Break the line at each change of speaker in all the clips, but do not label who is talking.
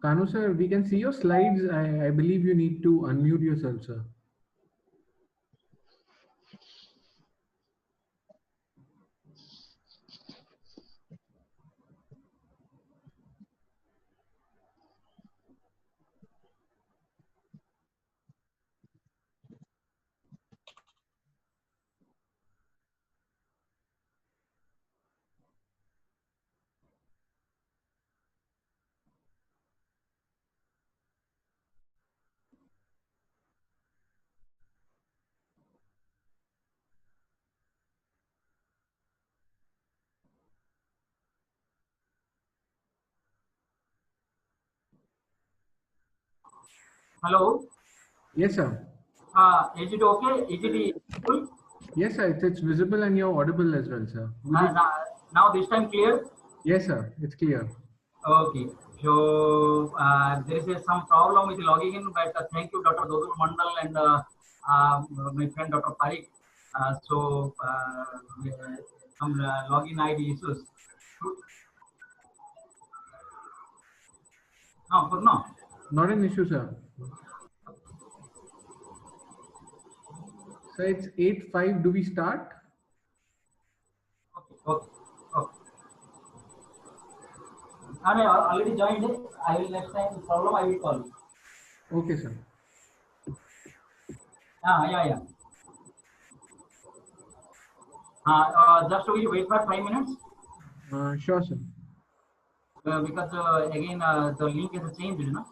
Kanu sir, we can see your slides. I believe you need to unmute yourself, sir.
Hello.
Yes, sir.
Is it okay? Is it visible?
Yes, sir. It's visible and you're audible as well, sir.
Now this time clear?
Yes, sir. It's clear.
Okay. So there is some problem with logging in, but thank you, Dr. Dodul Mandal and my friend Dr. Parik. Some login ID issues. No, no.
Not an issue, sir. So it's 8:05. Do we start?
Okay. I already joined it. I will next time problem I will call you.
Okay, sir.
Yeah. Just we wait for 5 minutes.
Sure, sir.
Because again the link is changed, no?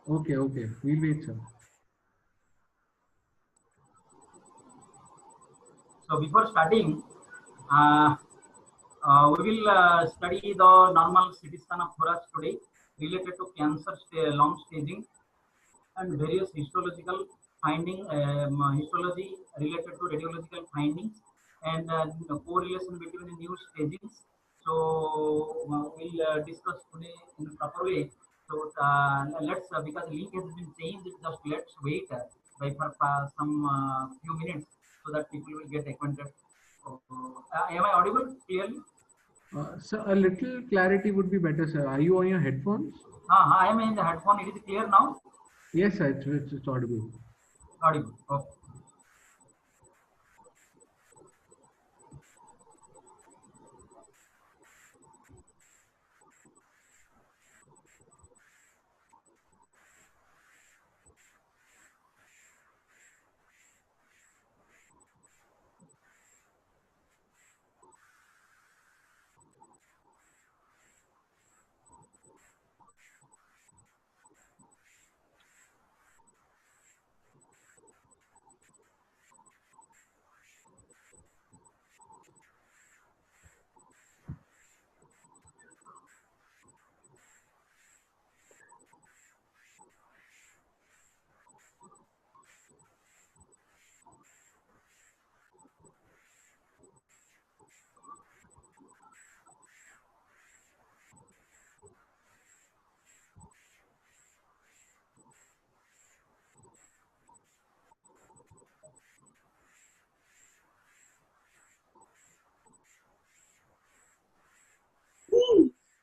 Okay. We'll wait, sir.
So before starting, we will study the normal CT scan of thorax today related to cancer lung staging and various histological finding, histology related to radiological findings and correlation between the new stagings. So we'll discuss today in a proper way. So let's because link has been changed, just let's wait for some few minutes so that people will get acquainted. Am I audible clearly?
Sir, a little clarity would be better, sir. Are you on your headphones?
I am in the headphone. It is clear now?
Yes, sir. It's audible.
Audible. Okay.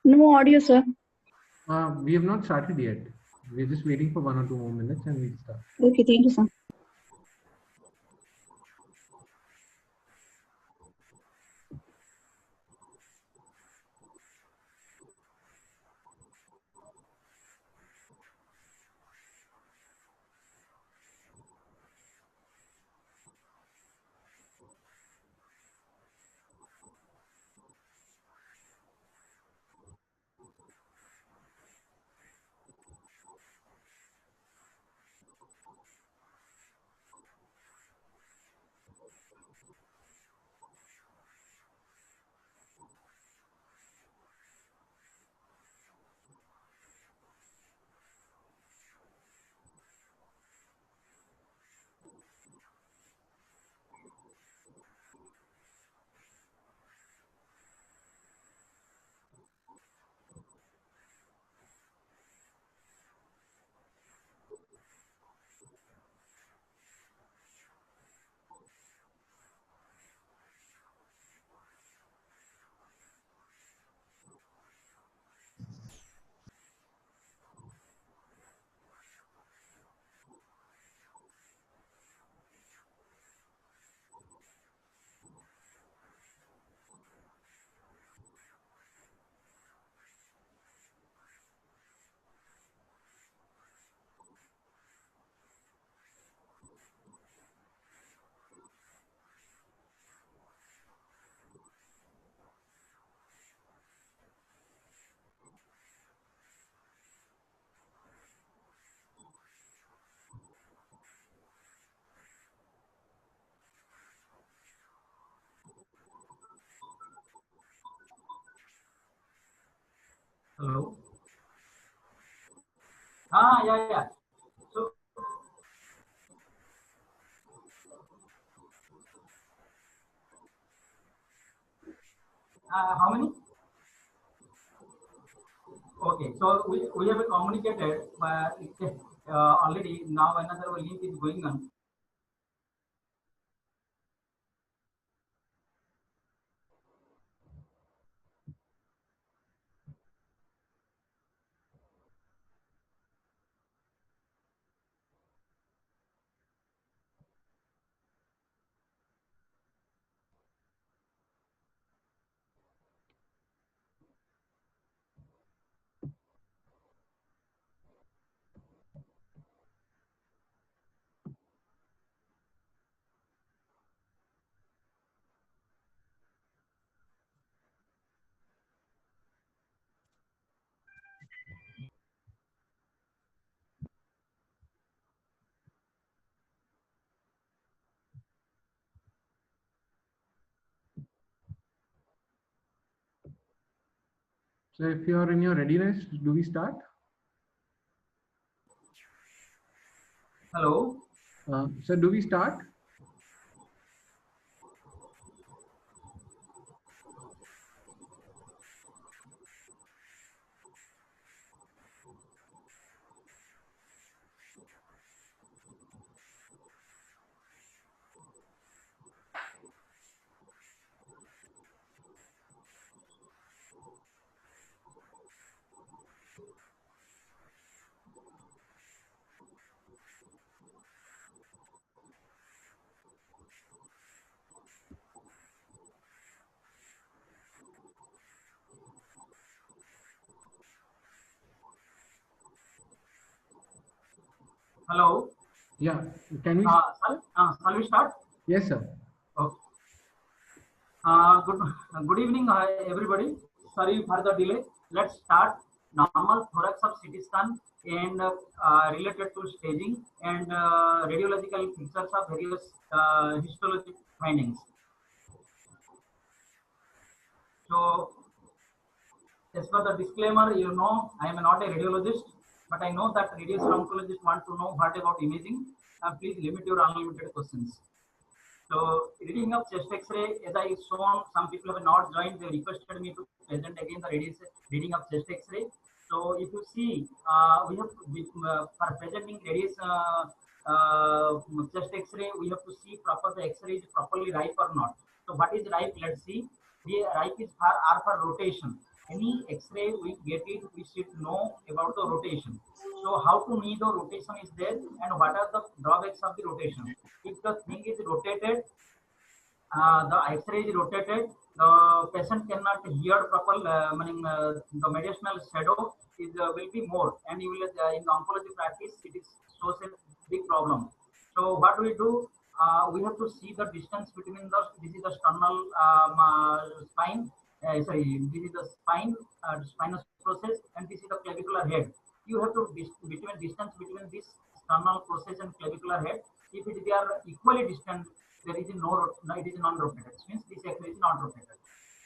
No audio, sir.
We have not started yet. We're just waiting for 1 or 2 more minutes and we'll start.
Okay, thank you, sir.
Hello. Yeah, yeah. So, how many? Okay, so we have communicated, already. Now another link is going on.
So if you're in your readiness, do we start?
Hello.
So do we start?
Hello.
Yeah. Can we?
Shall we start?
Yes, sir.
Okay. Good good evening, everybody. Sorry for the delay. Let's start. Normal thorax of CT scan and related to staging and radiological features of various histologic findings. So, as per the disclaimer, I am not a radiologist, but I know that radiation oncologists want to know what about imaging. Please limit your unlimited questions. So, reading of chest X-ray, as I shown, some people have not joined. They requested me to present again the reading of chest X-ray. So, if you see, we have for presenting radiation chest X-ray, we have to see proper the X-ray is properly ripe or not. So, what is ripe? Let's see. The ripe is for rotation. Any X-ray we get it, we should know about the rotation. So, how to know the rotation is there and what are the drawbacks of the rotation? If the thing is rotated, the X-ray is rotated, the patient cannot hear proper, the mediastinal shadow is will be more, and you will in the oncology practice it is shows a big problem. So what we do, we have to see the distance between the this is the sternal spine, sorry, this is the spine, spinous process, and this is the clavicular head. You have to between distance between this sternal process and clavicular head. If they are equally distant, there is no, it is non-rotated. Means this X-ray is not rotated.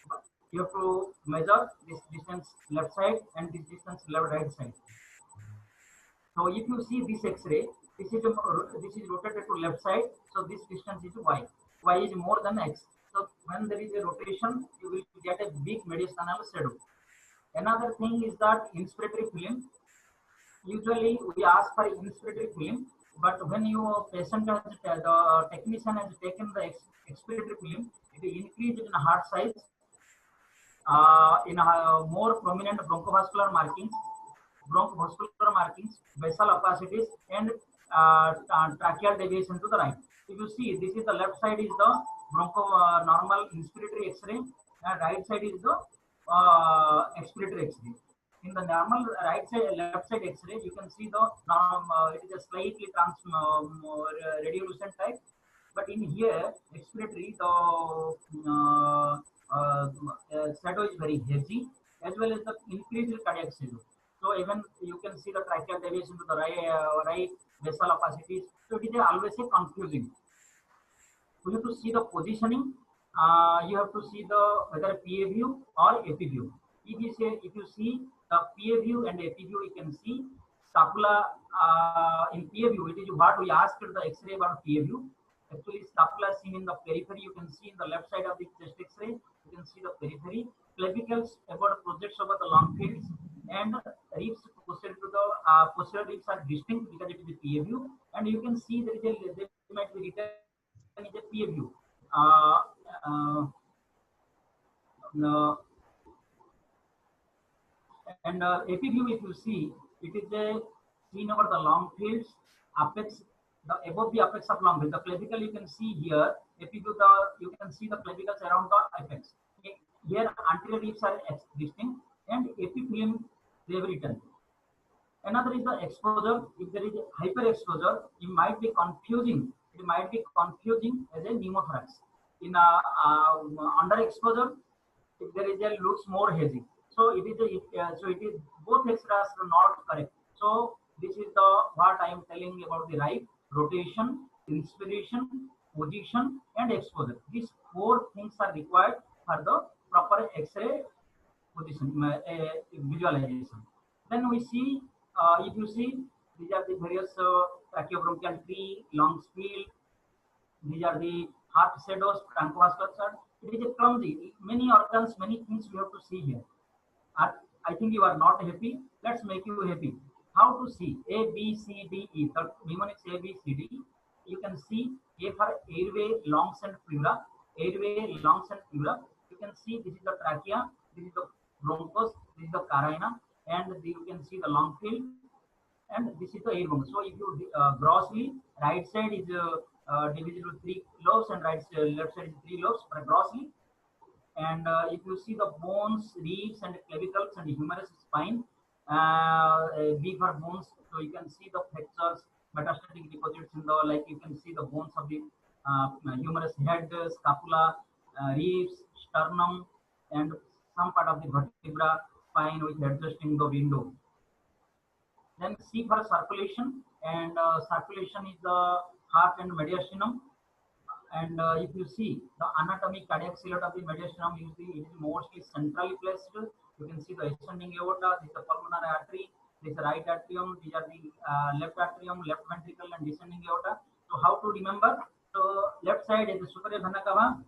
But you have to measure this distance left side and this distance left right side. So if you see this X-ray, this is rotated to left side. So this distance is Y. Y is more than X. So when there is a rotation, you will get a big mediastinal shadow. Another thing is that inspiratory film. Usually we ask for inspiratory film, but when your patient has the technician has taken the expiratory film, it is increased in heart size, in more prominent bronchovascular markings, vessel opacities, and tracheal deviation to the right. If you see, this is the left side is the normal inspiratory X-ray, and right side is the expiratory X-ray. In the normal left side X-ray, you can see the it is a slightly radiolucent type, but in here expiratory the shadow is very hazy as well as the increased cardiac shadow. So even you can see the tracheal deviation to the right vessel opacities. So it is always a confusing. You have to see the positioning. You have to see the whether PA view or AP view. If you see The PA view and AP view, you can see scapula in PA view. It is what we asked the X-ray about PA view. Actually, scapula seen in the periphery. You can see in the left side of the chest X-ray. You can see the periphery. Clavicles about projects over the long fields, and ribs posterior to the posterior ribs are distinct because it is a PA view. And you can see there is a they might be written is a PA view. Uh, uh, uh, And AP view, if you see, it is a seen over the long fields, apex, the above the apex of long field. The clavicle you can see here. AP view, you can see the clavicles around the apex. Okay. Here anterior ribs are distinct, and AP film they have written. Another is the exposure. If there is a hyperexposure, it might be confusing. It might be confusing as a pneumothorax. In underexposure, if there is a looks more hazy. So it is so it is both X-rays are not correct. So this is the what I am telling about the right rotation, inspiration, position, and exposure. These four things are required for the proper X-ray position visualization. Then we see if you see these are the various tracheobronchial tree, lung spill. These are the heart shadows, transvascular. It is a clumsy. Many organs, many things we have to see here. I think you are not happy. Let's make you happy. How to see A, B, C, D, E. The mnemonics A, B, C, D. You can see A for airway, lungs, and pleura. Airway, lungs, and pleura. You can see this is the trachea, this is the bronchus, this is the carina, and you can see the lung field, and this is the air bone. So if you grossly, right side is divisible 3 lobes, and left side is 3 lobes, but grossly. And if you see the bones, ribs, and clavicles, and humerus spine, B for bones, so you can see the fractures, metastatic deposits in the, like you can see the bones of the humerus head, scapula, ribs, sternum, and some part of the vertebra spine with adjusting the window. Then C for circulation, and circulation is the heart and mediastinum. And if you see the anatomy, cardiac silhouette of the mediastinum, it is mostly centrally placed. You can see the ascending aorta, this is the pulmonary artery, this is the right atrium, these are the left atrium, left ventricle, and descending aorta. So how to remember? So left side is the superior vena cava.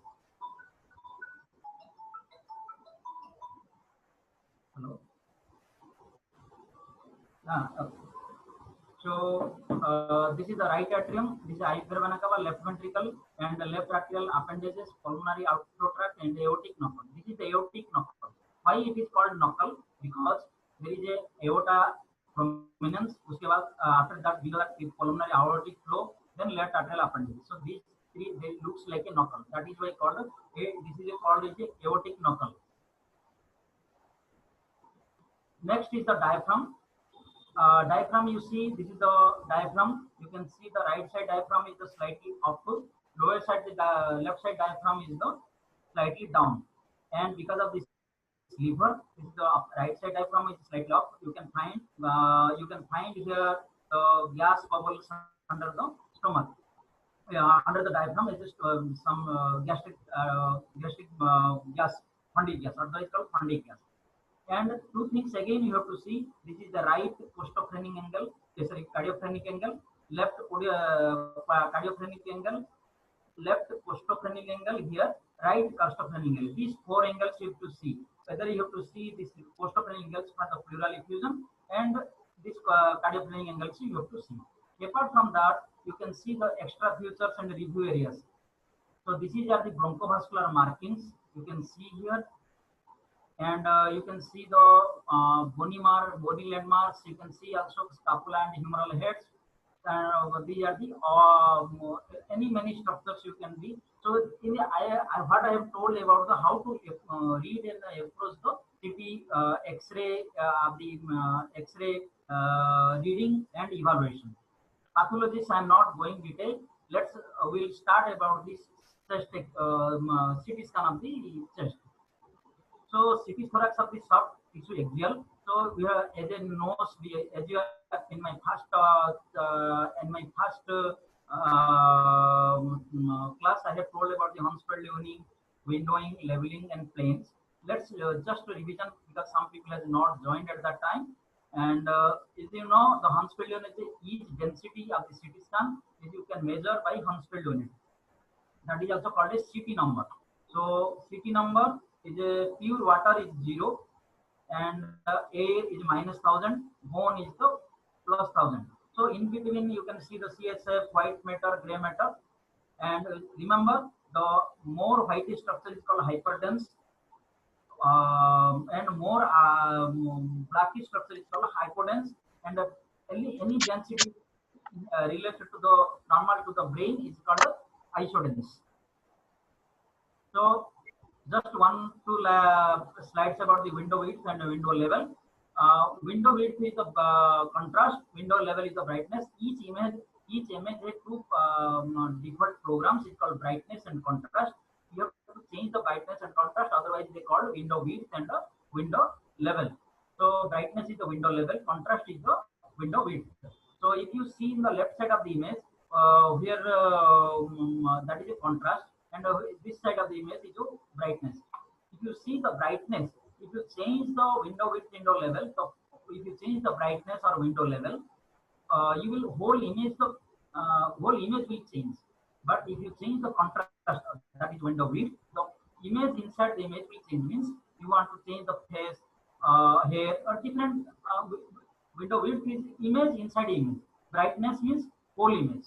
Hello. Okay. So this is the right atrium, this is inferior vena cava, left ventricle, and the left atrial appendages, pulmonary outflow tract, and aortic knuckle. This is the aortic knuckle. Why it is called knuckle? Because there is a aorta prominence. Uske baad, after that below that is pulmonary aortic flow, then left atrial appendages. So these three they looks like a knuckle. That is why called this is called as a aortic knuckle. Next is the diaphragm. Diaphragm, you see, this is the diaphragm. You can see the right side diaphragm is the slightly up, lower side, the left side diaphragm is the slightly down. And because of this lever, this is the right side diaphragm is slightly up. You can find here the gas bubbles under the stomach. Under the diaphragm is just some gastric gas, fundic gas, otherwise called fundic gas. And two things again you have to see. This is the right costophrenic angle, sorry, cardiophrenic angle, left cardiophrenic angle, left costophrenic angle here, right costophrenic angle. These four angles you have to see. Whether you have to see this costophrenic angles for the pleural effusion, and this cardiophrenic angles you have to see. Apart from that, you can see the extra features and review areas. So these are the bronchovascular markings you can see here. And you can see the bony landmarks. You can see also scapula and humeral heads. These are the many structures you can be. So in the what I have told about the how to read and approach the CT X-ray X-ray reading and evaluation. Pathologists I am not going detail. Let's we'll start about this chest CT scan of the chest. So CT thorax of the soft tissue axial. So we have as a nose, as you are in my first class, I have told about the Hunsfeld windowing, leveling, and planes. let's just revision because some people has not joined at that time. And as you know, the Hounsfield unit is each density of the CT scan is you can measure by Hounsfield unit. That is also called a CT number. So CT number is a pure water is 0, and air is -1000, bone is the +1000. So in between you can see the CSF, white matter, gray matter, and remember the more white structure is called hyperdense, and more blackish structure is called hypodense, and any density related to the normal to the brain is called isodense. So just one two slides about the window width and the window level. Window width is the contrast, window level is the brightness. Each image has two default programs. It's called brightness and contrast. You have to change the brightness and contrast, otherwise they call window width and the window level. So brightness is the window level, contrast is the window width. So if you see in the left side of the image, here that is a contrast, and this side of the image is a brightness. If you see the brightness, if you change the window width, window level, so if you change the brightness or window level, you will whole image will change. But if you change the contrast, that is window width, the image inside the image will change. Means you want to change the face, hair, or different window width is image inside image. Brightness means whole image.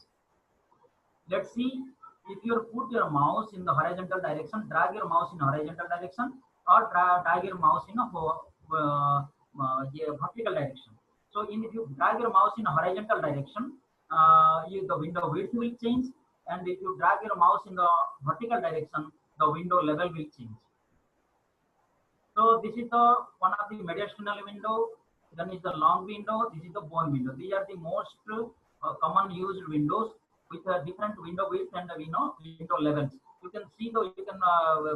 Let's see, if you put your mouse in the horizontal direction, drag your mouse in horizontal direction, or drag your mouse in a vertical direction. So if you drag your mouse in a horizontal direction, the window width will change, and if you drag your mouse in the vertical direction, the window level will change. So this is the one of the mediastinal window. Then is the long window. This is the bone window. These are the most common used windows with a different window width and window levels. You can see though, you can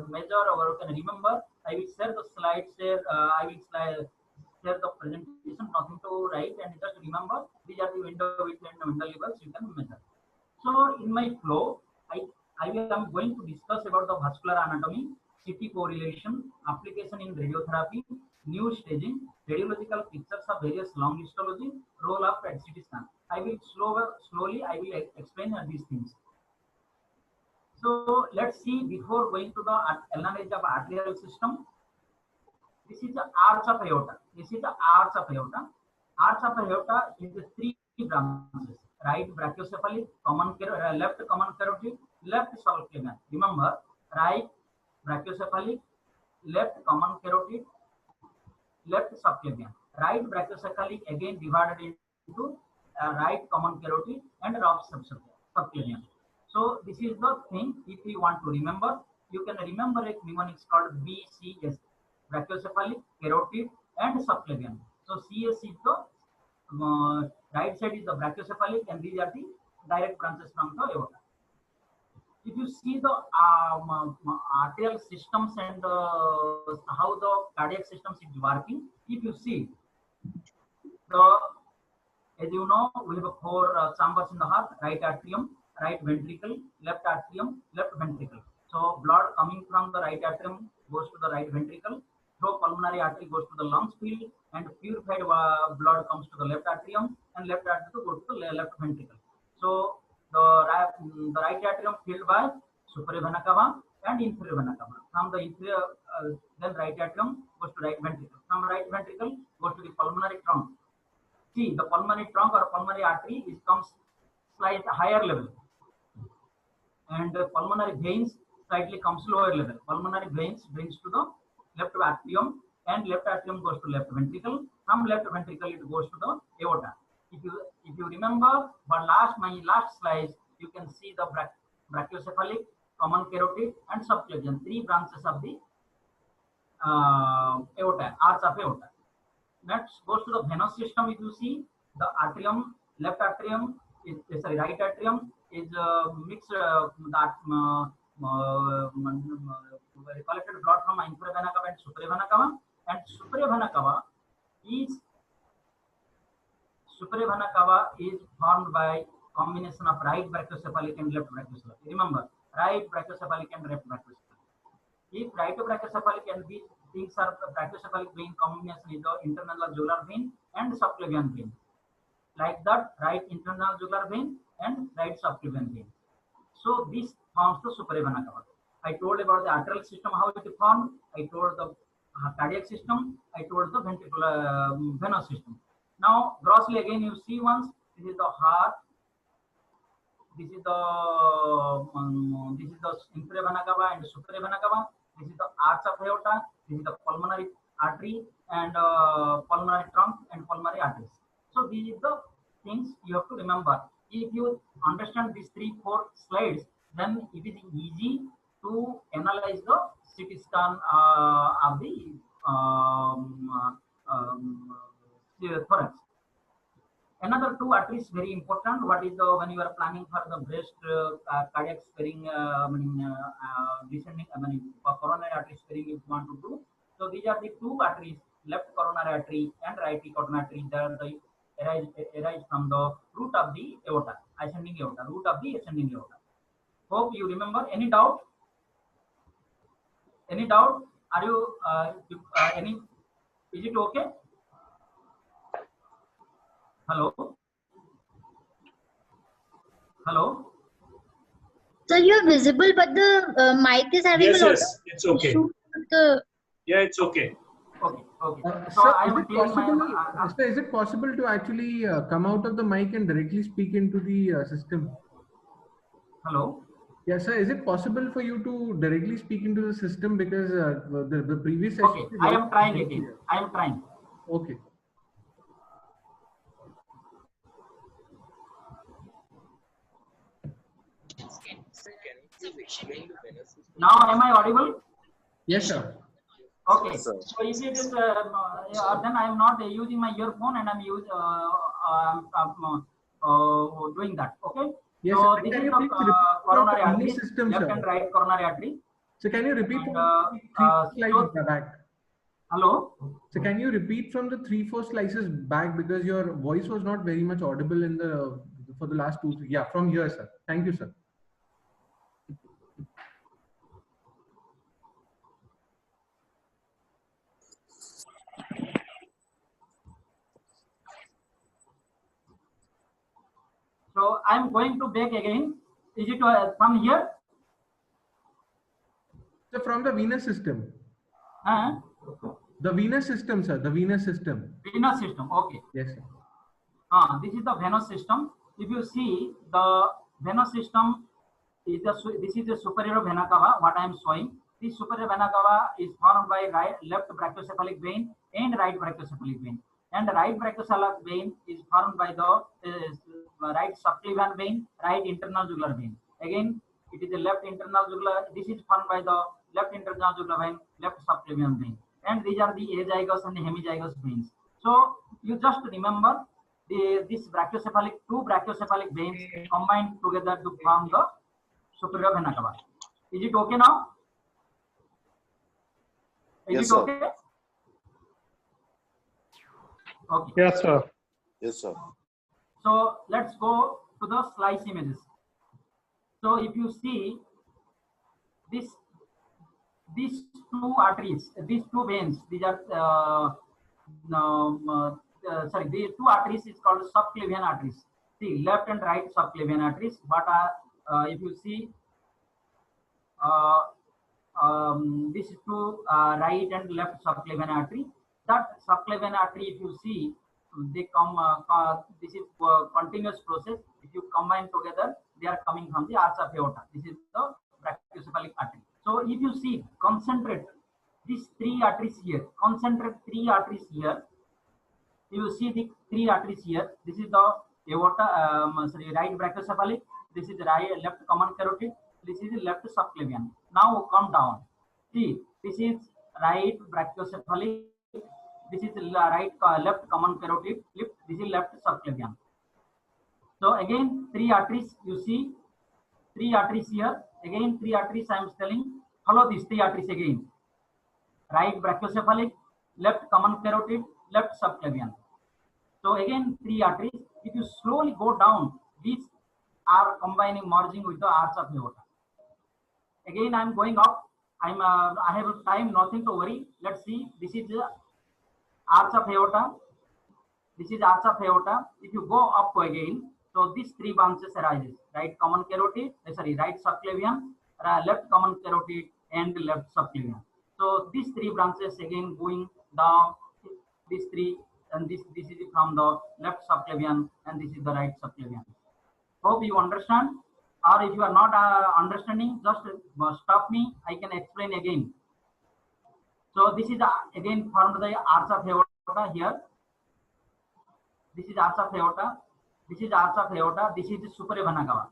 measure or you can remember. I will share the slides there. I will share the presentation. Nothing to write, and just remember these are the window width and window levels you can measure. So in my flow, I am going to discuss about the vascular anatomy, CT correlation, application in radiotherapy, new staging, radiological pictures of various long histology, role of PET CT scan. I will slowly I will explain these things. So let's see, before going to the analysis of arterial system, this is the arch of aorta. This is the arch of aorta. Arch of aorta is the three branches: right brachiocephalic, left common carotid, left subclavian. Remember, right brachiocephalic, left common carotid, left subclavian. Right brachiocephalic again divided into right common carotid and left subclavian. So this is the thing. If you want to remember, you can remember a mnemonics called BCS: brachiocephalic, carotid, and subclavian. So CS is the right side is the brachiocephalic, and these are the direct branches from the aorta. If you see the arterial systems and how the cardiac systems is working, if you see as you know, we have 4 chambers in the heart: right atrium, right ventricle, left atrium, left ventricle. So blood coming from the right atrium goes to the right ventricle, through pulmonary artery goes to the lungs field, and purified blood comes to the left atrium, and left atrium goes to the left ventricle. So the right atrium filled by superior vena cava and inferior vena cava. From the inferior, then right atrium goes to right ventricle. From right ventricle goes to the pulmonary trunk. See, the pulmonary trunk or pulmonary artery comes slightly higher level, and the pulmonary veins slightly comes lower level. Pulmonary veins brings to the left atrium, and left atrium goes to left ventricle. From left ventricle it goes to the aorta. If you remember, but my last slide, you can see the brachiocephalic, common carotid, and subclavian, 3 branches of the aorta, arch of aorta. Next goes to the venous system. If you see the atrium, left atrium is right atrium is mixed collected blood from inferior vena cava and superior vena cava, and superior vena cava is formed by combination of right brachiocephalic and left brachiocephalic. Remember, right brachiocephalic and left brachiocephalic. If right brachiocephalic and things are brachiocephalic vein combination is the internal jugular vein and subclavian vein. Like that, right internal jugular vein and right subclavian vein. So this forms the superior vena cava. I told about the arterial system, how it formed. I told the cardiac system. I told the ventricular venous system. Now, grossly again, you see once. This is the heart. This is the inferior vena cava and superior vena cava. This is the arch of aorta. This is the pulmonary artery and pulmonary trunk and pulmonary arteries. So these are the things you have to remember. If you understand these 3-4 slides, then it is easy to analyze the CT scan of the thorax. Another 2 arteries very important. What is the when you are planning for the breast cardiac sparing, descending, coronary artery sparing if you want to do. So these are the 2 arteries, left coronary artery and right coronary artery. They arise from the root of the aorta, ascending aorta, root of the ascending aorta. Hope you remember. Any doubt? Any doubt? Are you any? Is it okay? Hello? Hello?
Sir, you are visible, but the mic is having
Yes,
a lot
yes,
of
it's okay.
issue with the.
Yeah, it's okay.
Okay, okay.
Sir,
So I
is
am
it
taking
possible,
my.
sir, is it possible to actually come out of the mic and directly speak into the system?
Hello?
Yes, sir. Is it possible for you to directly speak into the system, because the previous session?
Okay, I am trying again. I am trying.
Okay.
Now am I audible?
Yes, sir.
Okay. So if it is, then I am not using my earphone and I am doing that. Okay.
Yes,
so
sir.
this
Can
is
you
the
please repeat
coronary
from the
artery,
system,
left
sir?
and right coronary artery.
So can you repeat
And,
from the 3
so-
slides back?
Hello.
So can you repeat from the 3-4 slices back, because your voice was not very much audible in the for the last 2-3. Yeah, from here, sir. Thank you, sir.
So I am going to back again. Is it from here?
So from the venous system.
Uh,
The venous system, sir. The venous system.
venous system. Okay.
Yes, sir.
This is the venous system. If you see the venous system, is this is the superior vena cava. What I am showing. This superior vena cava is formed by left brachiocephalic vein and right brachiocephalic vein. And the right brachiocephalic vein is formed by the right subclavian vein, right internal jugular vein. Again, it is the left internal jugular. This is formed by the left internal jugular vein, left subclavian vein. And these are the azygous and the hemizygous veins. So you just remember this brachiocephalic, 2 brachiocephalic veins combined together to form the superior vena cava. Is it okay now? Is
Yes,
it
sir.
okay? Okay.
Yes, sir.
Yes, sir.
So let's go to the slice images. So if you see these 2 arteries, these 2 veins, these are sorry, these 2 arteries is called subclavian arteries. See, left and right subclavian arteries. But if you see these 2 right and left subclavian artery, that subclavian artery, if you see, they come. This is continuous process. If you combine together, they are coming from the arch of aorta. This is the brachiocephalic artery. So if you see, concentrate these 3 arteries here. Concentrate 3 arteries here. You will see the 3 arteries here. This is the aorta, sorry, right brachiocephalic. This is the left common carotid. This is the left subclavian. Now come down. See, this is right brachiocephalic. This is left common carotid. This is left subclavian. So again, 3 arteries. You see 3 arteries here. Again, 3 arteries. I am telling. Follow these 3 arteries again. Right brachiocephalic, left common carotid, left subclavian. So again, 3 arteries. If you slowly go down, these are combining, merging with the arch of aorta. Again, I am going up. I have time, nothing to worry. Let's see. This is the arch of aorta. This is arch of aorta. If you go up again, so these three branches arises: right common carotid, right subclavian, left common carotid, and left subclavian. So these three branches again going down. These three, and this is from the left subclavian, and this is the right subclavian. Hope you understand. Or if you are not understanding, just stop me. I can explain again. So this is again formed the arch of aorta here. This is arch of aorta. This is arch of aorta. This is the superior vena cava.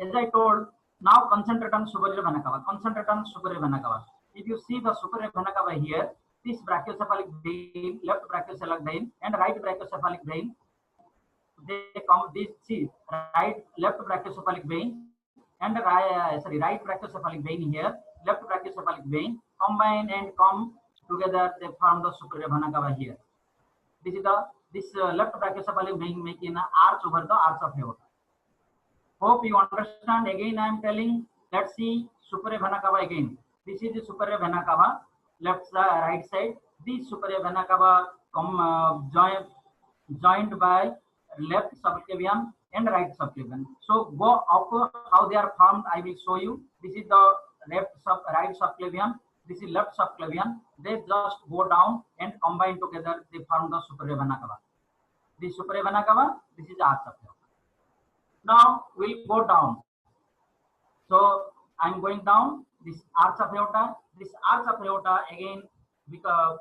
As I told, now concentrate on superior vena cava. Concentrate on superior vena cava. If you see the superior vena cava here, this brachiocephalic vein, left brachiocephalic vein, and right brachiocephalic vein, they come. This see left brachiocephalic vein and right brachiocephalic vein here, left brachiocephalic vein combine and come together. They form the superior vena cava here. This is the left brachiocephalic vein making an arch over the arch of aorta. Hope you understand. Again, I am telling. Let's see superior vena cava again. This is the superior vena cava, left side, right side. This superior vena cava joined by left subclavian and right subclavian. So go up how they are formed. I will show you. This is the right subclavian. This is left subclavian. They just go down and combine together. They form the superior vena cava. This superior vena cava. This is arch of aorta. Now we'll go down. So I'm going down. This arch of aorta. This arch of aorta again, because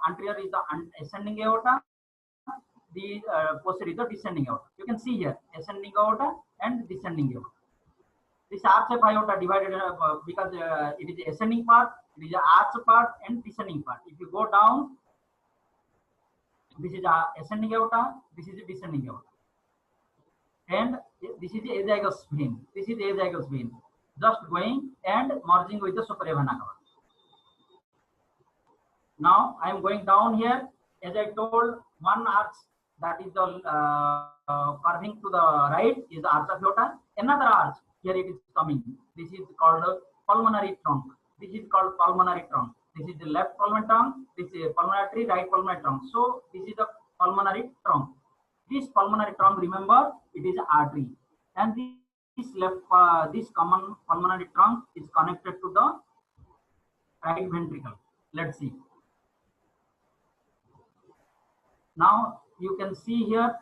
anterior is the ascending aorta. The posterior is the descending aorta. You can see here ascending aorta and descending aorta. This arch of aorta divided because it is the ascending part, it is the arch part and descending part. If you go down, this is the ascending aorta, this is the descending aorta, and this is the azygous vein. This is the azygous vein, just going and merging with the superior vena cava. Now I am going down here. As I told, one arch, that is the curving to the right, is the arch of aorta. Another arch, here it is coming. This is called pulmonary trunk. This is called pulmonary trunk. This is the left pulmonary trunk. This is pulmonary artery, right pulmonary trunk. So this is the pulmonary trunk. This pulmonary trunk, remember, it is artery, and this this common pulmonary trunk is connected to the right ventricle. Let's see. Now you can see here.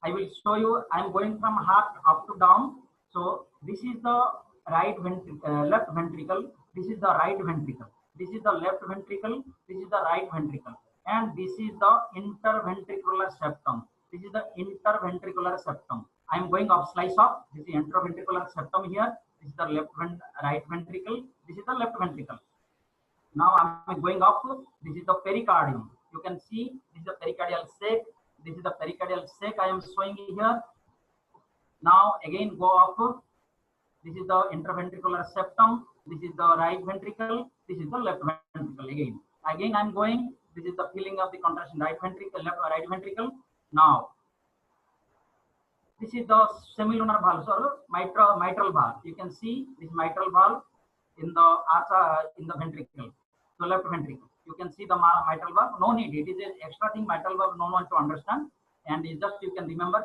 I will show you. I am going from heart up to down. So this is the left ventricle. This is the right ventricle. This is the left ventricle. This is the right ventricle, and this is the interventricular septum. This is the interventricular septum. I am going up slice up. This is interventricular septum here. This is the right ventricle. This is the left ventricle. Now I am going up. This is the pericardium. You can see this is the pericardial sac. This is the pericardial sac I am showing here. Now again go up. This is the interventricular septum. This is the right ventricle. This is the left ventricle again. Again I am going. This is the feeling of the contraction, right ventricle, left or right ventricle. Now this is the semilunar valve or mitral valve. You can see this mitral valve in the in the ventricle, the left ventricle. You can see the mitral valve. No need. It is an extra thing. Mitral valve. No one to understand, and it's just you can remember.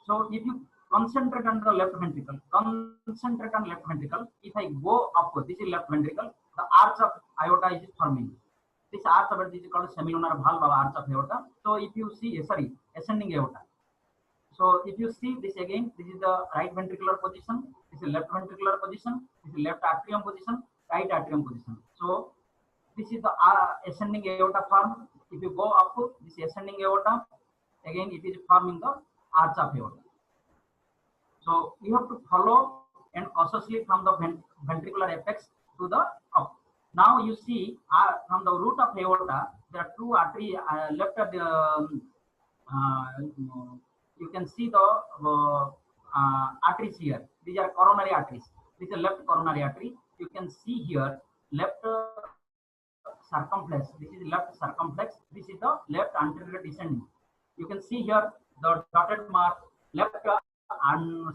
So if you concentrate on the left ventricle, concentrate on left ventricle. If I go up, this is left ventricle. The arch of aorta is forming. This arch of aorta is called semilunar valve or arch of aorta. So if you see, ascending aorta. So if you see this again, this is the right ventricular position. This is left ventricular position. This is left atrium position, right atrium position. So this is the ascending aorta form. If you go up, this ascending aorta, again it is forming the arch of aorta. So you have to follow and cautiously from the ventricular apex to the up. Now you see from the root of aorta, there are two arteries left at the. You can see the arteries here. These are coronary arteries. This is left coronary artery. You can see here left circumflex. This is left circumflex. This is the left anterior descending. You can see here the dotted mark, left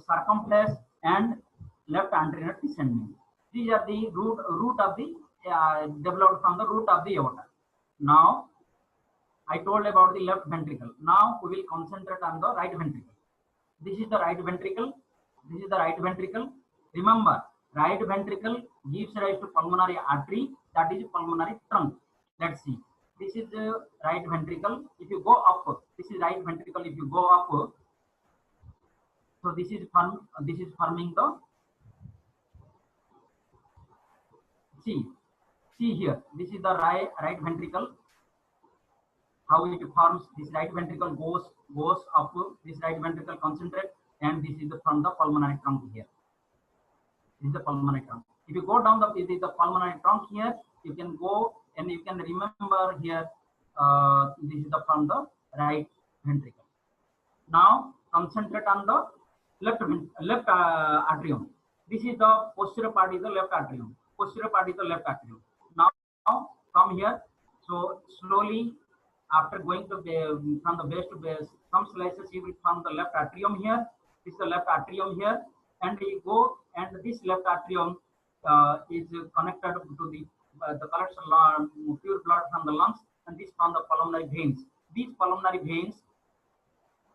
circumflex and left anterior descending. These are the root of the developed from the root of the aorta. Now I told about the left ventricle. Now we will concentrate on the right ventricle. This is the right ventricle. This is the right ventricle. Remember, right ventricle gives rise to pulmonary artery, that is pulmonary trunk. Let's see. This is the right ventricle. If you go up, this is right ventricle. If you go up, so this is forming the, see here. This is the right ventricle. How it forms? This right ventricle goes up. This right ventricle concentrate, and this is from the pulmonary trunk here. This is the pulmonary trunk. If you go down this is the pulmonary trunk here. You can go and you can remember here. This is from the right ventricle. Now concentrate on the left atrium. This is the posterior part is the left atrium. Posterior part is the left atrium. Now come here. So slowly, after going to from the base to base, some slices you will find the left atrium here. This is the left atrium here, and you go, and this left atrium is connected to the collects pure blood from the lungs, and this from the pulmonary veins. These pulmonary veins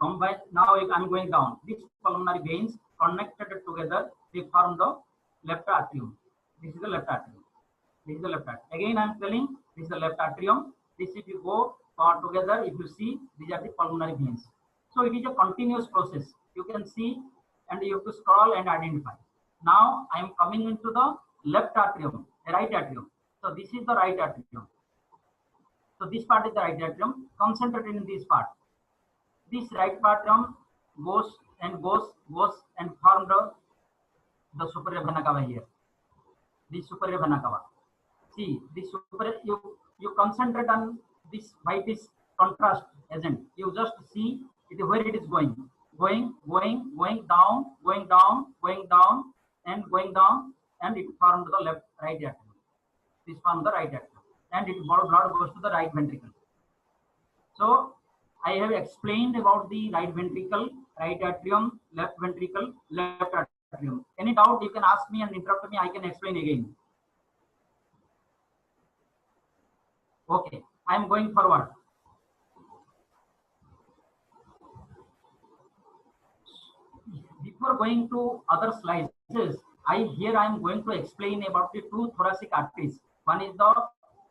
combine. Now I am going down. These pulmonary veins connected together, they form the left atrium. This is the left atrium. This is the left atrium. Again, I am telling this is the left atrium. This, if you go together, if you see, these are the pulmonary veins. So it is a continuous process. You can see, and you have to scroll and identify. Now I am coming into the left atrium, the right atrium. So this is the right atrium. So this part is the right atrium. Concentrated in this part. This right atrium goes and form the superior vena cava here. This superior vena cava. See, this superior, you concentrate on this by this contrast agent. You just see it where it is going down, and it forms the right atrium. This forms the right atrium, and it blood goes to the right ventricle. So I have explained about the right ventricle, right atrium, left ventricle, left atrium. Any doubt you can ask me and interrupt me. I can explain again. Okay, I am going forward. Before going to other slides, I am going to explain about the two thoracic arteries. One is the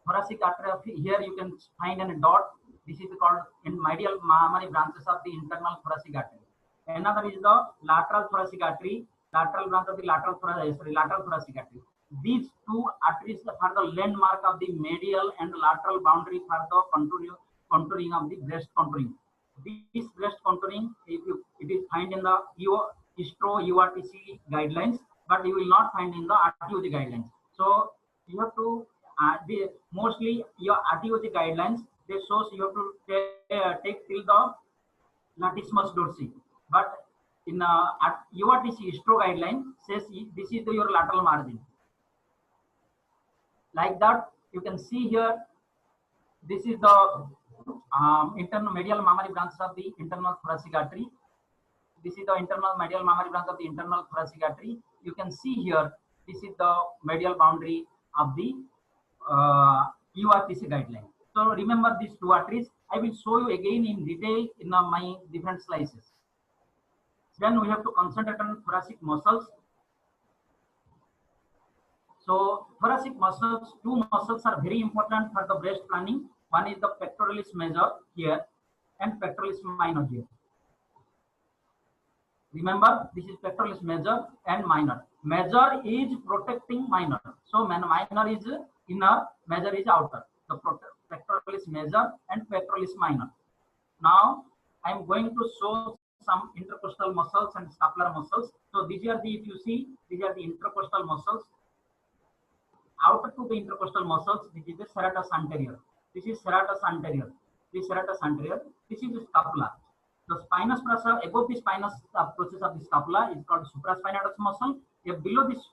thoracic artery. Here you can find a dot. This is called in medial mammary branches of the internal thoracic artery. Another is the lateral thoracic artery, lateral branch of the lateral thoracic artery. These two arteries are the landmark of the medial and lateral boundary for the contouring of the breast contouring. This breast contouring, it is found in the URTC guidelines, but you will not find in the RTOG guidelines. So you have to mostly your RTOG guidelines, they shows you have to take till the latissimus dorsi, but in URTC ISTRO guideline says this is your lateral margin. Like that, you can see here. This is the internal medial mammary branch of the internal thoracic artery. This is the internal medial mammary branch of the internal thoracic artery. You can see here. This is the medial boundary of the URTC guideline. So remember these two arteries. I will show you again in detail in my different slices. Then we have to concentrate on thoracic muscles. So thoracic muscles, two muscles are very important for the breast planning. One is the pectoralis major here and pectoralis minor here. Remember, this is pectoralis major and minor. Major is protecting minor. So minor is inner, major is outer. The pectoralis major and pectoralis minor. Now I am going to show some intercostal muscles and scapular muscles. So these are the, if you see, these are the intercostal muscles. Outer to the intercostal muscles, this is the serratus anterior. This is serratus anterior. This serratus anterior. This is the scapula. The spinous process above the spinous process of the scapula is called supraspinatus muscle. Below this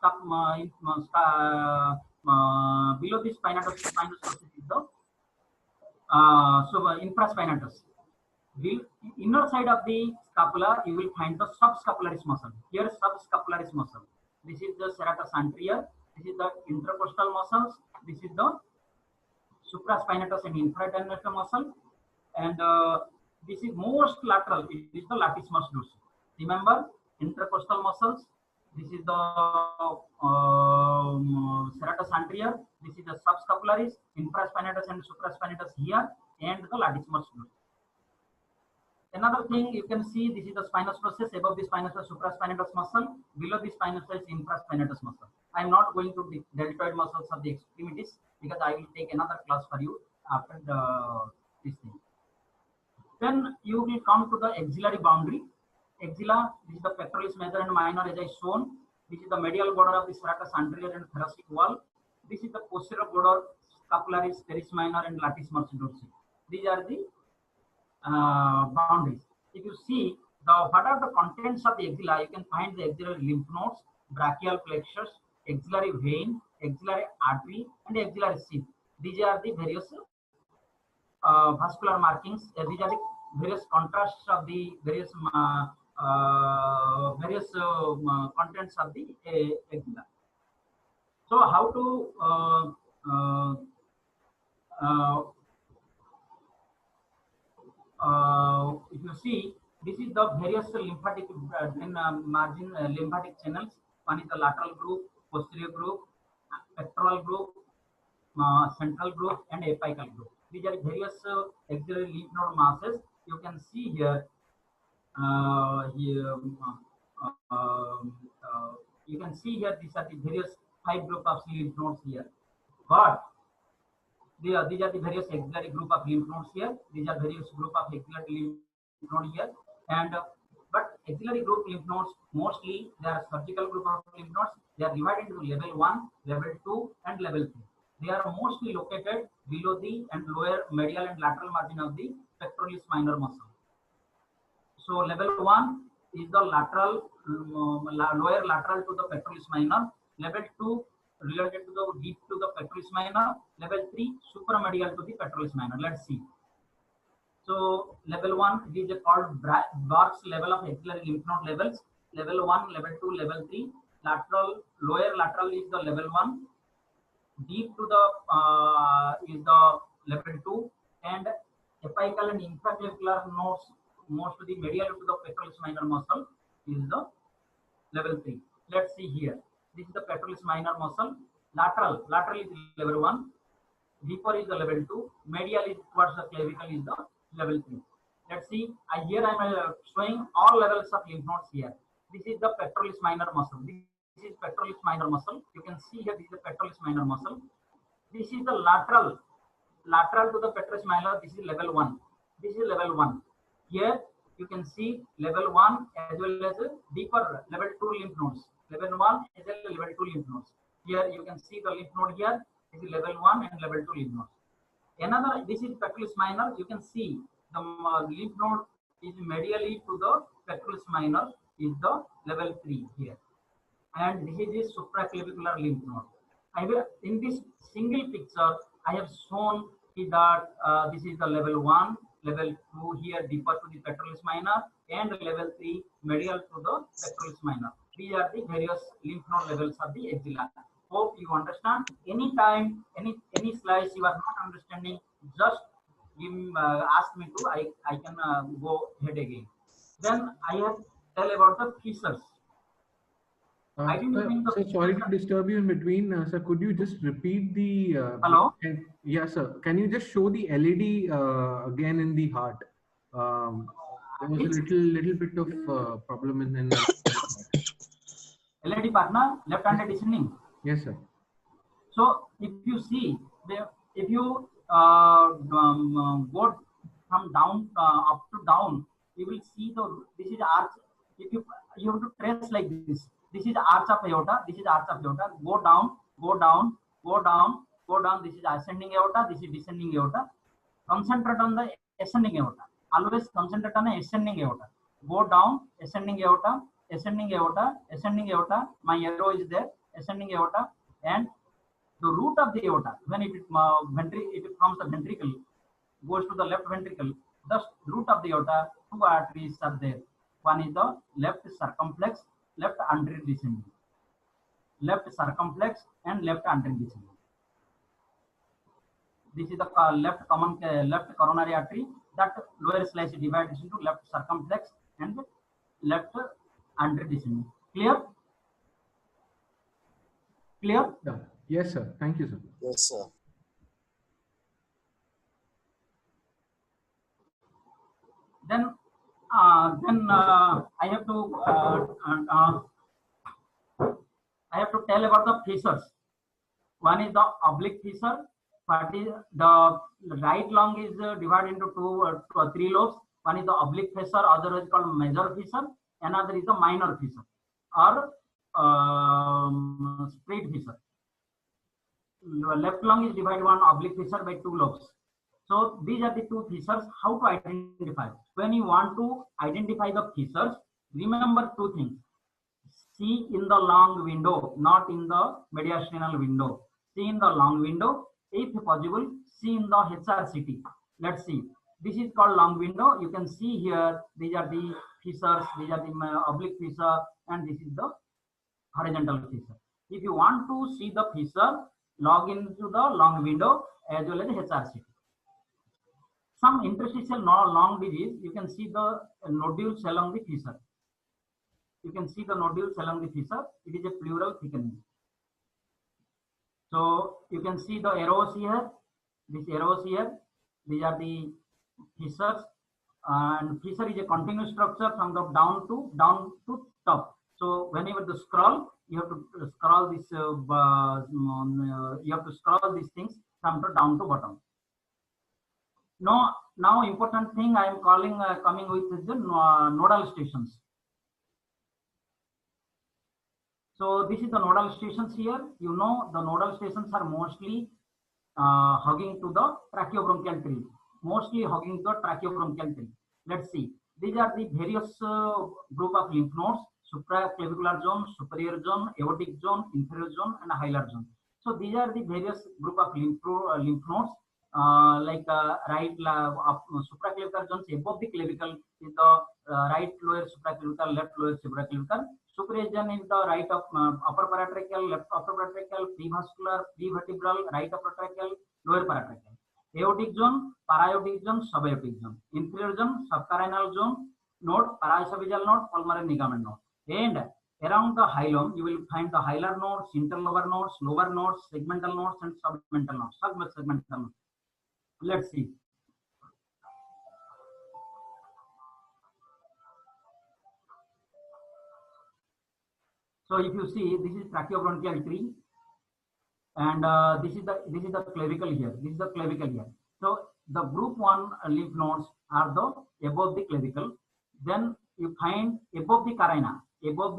below the spinous process is the infraspinatus. The inner side of the scapula, you will find the subscapularis muscle. Here, subscapularis muscle. This is the serratus anterior, This is the intercostal muscles. This is the supraspinatus and infradiaphragmatic muscle, and this is most lateral. It is the latissimus dorsi. Remember, intercostal muscles. This is the serratus anterior. This is the subscapularis, infraspinatus and supraspinatus here, and the latissimus dorsi. Another thing you can see, this is the spinous process. Above the spinous is supraspinatus muscle. Below the spinous is infraspinatus muscle. I am not going to the deltoid muscles of the extremities because I will take another class for you after this thing. Then you will come to the axillary boundary. Axilla, this is the pectoralis major and minor as I shown. This is the medial border of the serratus anterior and thoracic wall. This is the posterior border, scapularis, teres minor and latissimus dorsi. These are the boundaries. If you see what are the contents of the axilla, you can find the axillary lymph nodes, brachial plexus, axillary vein, axillary artery, and axillary sheath. These are the various vascular markings. These are the various contrasts of the various contents of the axilla. So how to if you see, this is the various lymphatic margin lymphatic channels. One is the lateral group, posterior group, pectoral group, central group, and apical group. These are various axillary lymph node masses. You can see here. You can see here. These are the various 5 group of lymph nodes here. But these are the various axillary group of lymph nodes here. These are various group of axillary lymph node here. And but axillary group lymph nodes, mostly they are surgical group of lymph nodes. They are divided into level 1, level 2, and level 3. They are mostly located below the and lower medial and lateral margin of the pectoralis minor muscle. So level 1 is the lateral, lower lateral to the pectoralis minor. Level 2 related to the deep to the pectoralis minor. Level 3 supramedial to the pectoralis minor. Let's see. So level 1 is called Bark's level of axillary lymph node levels. Level 1, level 2, level 3. Lateral, lower lateral is the level 1. Deep to the is the level 2, and apical and infraclavicular nodes, most to the medial to the pectoralis minor muscle, is the level 3. Let's see here. This is the pectoralis minor muscle. Lateral is level 1. Deeper is the level 2. Medial is towards the clavicle is the level 3. Let's see. Here I am showing all levels of lymph nodes here. This is the pectoralis minor muscle. This is pectoralis minor muscle. You can see here this is the pectoralis minor muscle. This is the lateral to the pectoralis minor. This is level 1. This is level 1. Here you can see level 1 as well as deeper level 2 lymph nodes. Level 1 as well as level 2 lymph nodes. Here you can see the lymph node here. This is level 1 and level 2 lymph nodes. Another, this is pectoralis minor. You can see the lymph node is medially to the pectoralis minor is the level 3 here. And this is the supraclavicular lymph node. I will, in this single picture, I have shown that this is the level 1, level 2 here deeper to the pectoralis minor, and level 3 medial to the pectoralis minor. These are the various lymph node levels of the axilla. Hope you understand. Anytime, any slides you are not understanding, just ask me to. I can go ahead again. Then I have tell about the fissures.
Sir, sorry to disturb you in between. Sir, could you just repeat the...
Hello?
Yes, sir. Can you just show the LED again in the heart? There was a little bit of problem in the
LED partner, left-handed descending.
Yes, sir.
So if you see, if you go from down up to down, you will see this is arch. If you have to trace like this. This is arch of aorta. This is arch of aorta. Go down, go down, go down, go down. This is ascending aorta. This is descending aorta. Concentrate on the ascending aorta. Always concentrate on the ascending aorta. Go down, ascending aorta, ascending aorta, ascending aorta. My arrow is there. Ascending aorta, and the root of the aorta, when it forms the ventricle, goes to the left ventricle. The root of the aorta, 2 arteries are there. One is the left circumflex, left anterior descending. left circumflex and left anterdescending. This is the left coronary artery. That lower slice divides into left circumflex and left anterdescending. Clear? Clear?
Yeah. Yes, sir. Thank you, sir.
Yes, sir.
Then I have to tell about the fissures. One is the oblique fissure. The right lung is divided into three lobes. One is the oblique fissure, other is called major fissure. Another is the minor fissure or straight fissure. Left lung is divided one oblique fissure by two lobes. So these are the two fissures. How to identify? When you want to identify the fissures, remember two things. See in the long window, not in the mediastinal window. See in the long window. If possible, see in the HRCT. Let's see. This is called long window. You can see here, these are the fissures, these are the oblique fissure, and this is the horizontal fissure. If you want to see the fissure, log into the long window as well as the HRCT. Some interstitial long disease, you can see the nodules along the fissure. You can see the nodules along the fissure. It is a pleural thickening. So you can see the arrows here. These arrows here. These are the fissures. And fissure is a continuous structure from the down to top. So whenever you scroll, you have to scroll this. You have to scroll these things from the down to bottom. Now important thing I am coming with is the nodal stations. So this is the nodal stations here. You know the nodal stations are mostly hugging to the tracheobronchial tree. Mostly hugging the tracheobronchial tree. Let's see. These are the various group of lymph nodes: supraclavicular zone, superior zone, aortic zone, inferior zone, and hilar zone. So these are the various group of lymph nodes. Right supraclavicular zones above the clavicle is the right lower supraclavicle, left lower supraclavicle. Superior zone is the right of upper paratracheal, left upper paratracheal, prevascular, prevertebral, right upper tracheal, lower paratracheal. Aortic zone, paraaortic zone, subaortic zone. Inferior zone, subcarinal zone, node, paraesophageal node, pulmonary ligament node. And around the hilum, you will find the hilar nodes, interlobar nodes, lower nodes, segmental nodes, and submental nodes, subsegmental nodes. Let's see. So if you see, this is tracheobronchial tree, and this is the clavicle here. This is the clavicle here. So the group 1 lymph nodes are the above the clavicle. Then you find above the carina, below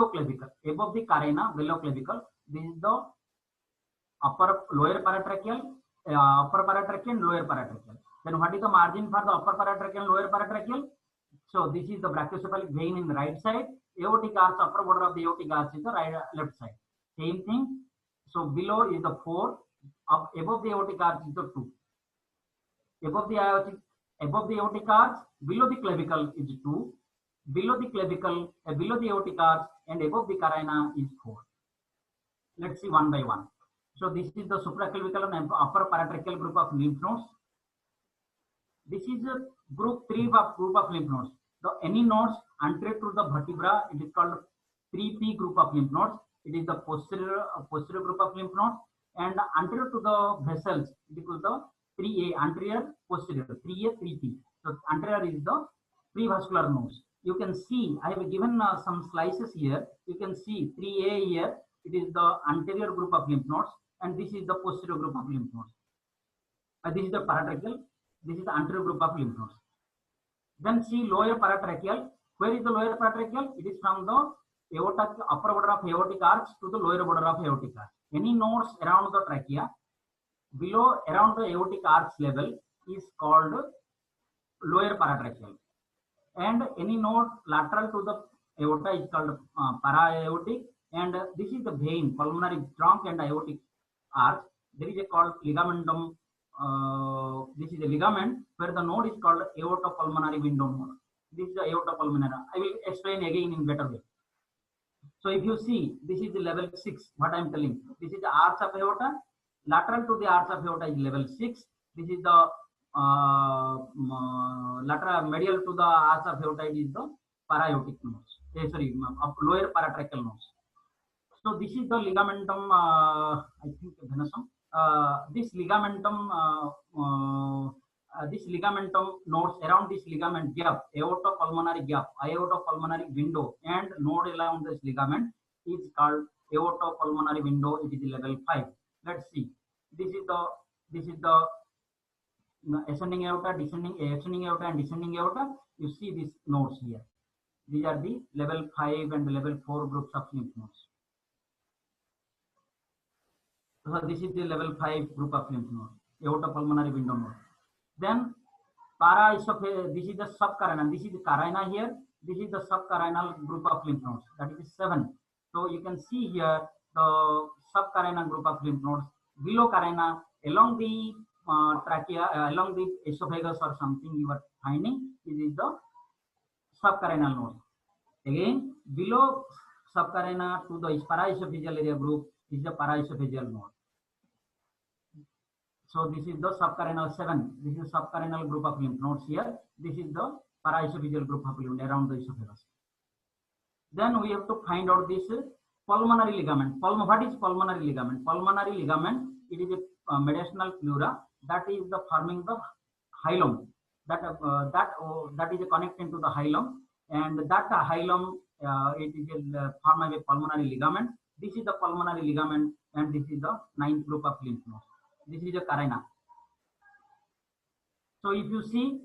clavicle, above the carina, below clavicle. This is the lower paratracheal, upper paratracheal, and lower paratracheal. Then what is the margin for the upper paratracheal and lower paratracheal? So this is the brachiocephalic vein in the right side. Aortic arch, upper border of the aortic arch is the left side. Same thing. So below is the 4. Up above the aortic arch is the 2. Above the aortic arch, below the clavicle is 2. Below the clavicle, below the aortic arch, and above the carina is 4. Let's see one by one. So this is the supraclavicular and upper paratracheal group of lymph nodes. This is a group 3 group of lymph nodes. Any nodes anterior to the vertebra, it is called 3P group of lymph nodes. It is the posterior group of lymph nodes, and anterior to the vessels, it is called the 3A, anterior, posterior, 3A, 3P. So anterior is the prevascular nodes. You can see, I have given some slices here. You can see 3A here. It is the anterior group of lymph nodes, and this is the posterior group of lymph nodes. This is the paratracheal. This is the anterior group of lymph nodes. Then see lower paratracheal. Where is the lower paratracheal? It is from the aortic, upper border of aortic arch to the lower border of aortic arch. Any nodes around the trachea, below around the aortic arch level is called lower paratracheal. And any node lateral to the aorta is called para-aortic. And this is the vein, pulmonary trunk and aortic arch. There is a called ligamentum. This is a ligament where the node is called aortopulmonary window node. This is the aortopulmonary. I will explain again in better way. So if you see, this is the level 6, what I am telling. This is the arch of aorta. Lateral to the arch of aorta is level 6. This is the lateral medial to the arch of aorta is the para-aortic nodes. Lower paratracheal nodes. So this is the ligamentum, I think venosum. This ligamentum nodes around this ligament gap, aortopulmonary gap, aortopulmonary window, and node along this ligament is called aortopulmonary window. It is level 5. Let's see. This is the ascending aorta, ascending aorta, and descending aorta. You see these nodes here. These are the level 5 and level 4 groups of lymph nodes. So this is the level 5 group of lymph node, aortopulmonary window node. Then para-esophageal, this is the subcarinal. This is the carina here. This is the subcarinal group of lymph nodes. That is 7. So you can see here the subcarinal group of lymph nodes. Below carina, along the trachea, along the esophagus or something you are finding. This is the subcarinal node. Again, below subcarina to the paraesophageal area group is the paraesophageal node. So this is the subcarinal 7. This is subcarinal group of lymph nodes here. This is the paraesophageal group of lymph around the esophagus. Then we have to find out this pulmonary ligament. What is pulmonary ligament? Pulmonary ligament, it is a mediastinal pleura that is the forming the hilum. That is connecting to the hilum, and that hilum it is formed a pulmonary ligament. This is the pulmonary ligament, and this is the 9th group of lymph nodes. This is the carina. So if you see,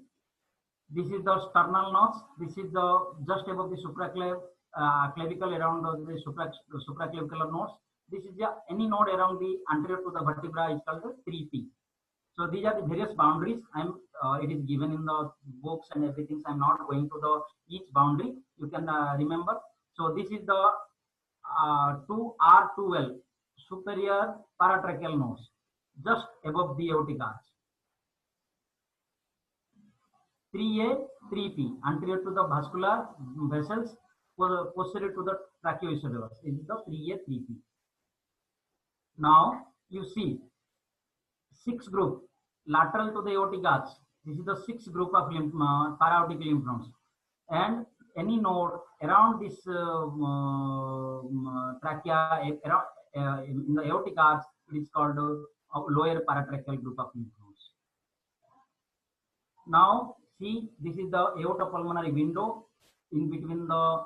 this is the sternal nodes. This is the just above the supraclavicle around the supraclavicular nodes. This is the any node around the anterior to the vertebra is called the 3P. So these are the various boundaries. It is given in the books and everything. So I'm not going to the each boundary. You can remember. So this is the 2R2L superior paratracheal nodes, just above the aortic arch. 3A, 3P, anterior to the vascular vessels, posterior to the tracheoesophagus. This is the 3A, 3P. Now you see 6th group, lateral to the aortic arch. This is the 6th group of para-aortic lymph nodes, and any node around this trachea, in the aortic arch, it is called lower paratracheal group of lymph nodes. Now see, this is the aortopulmonary window in between the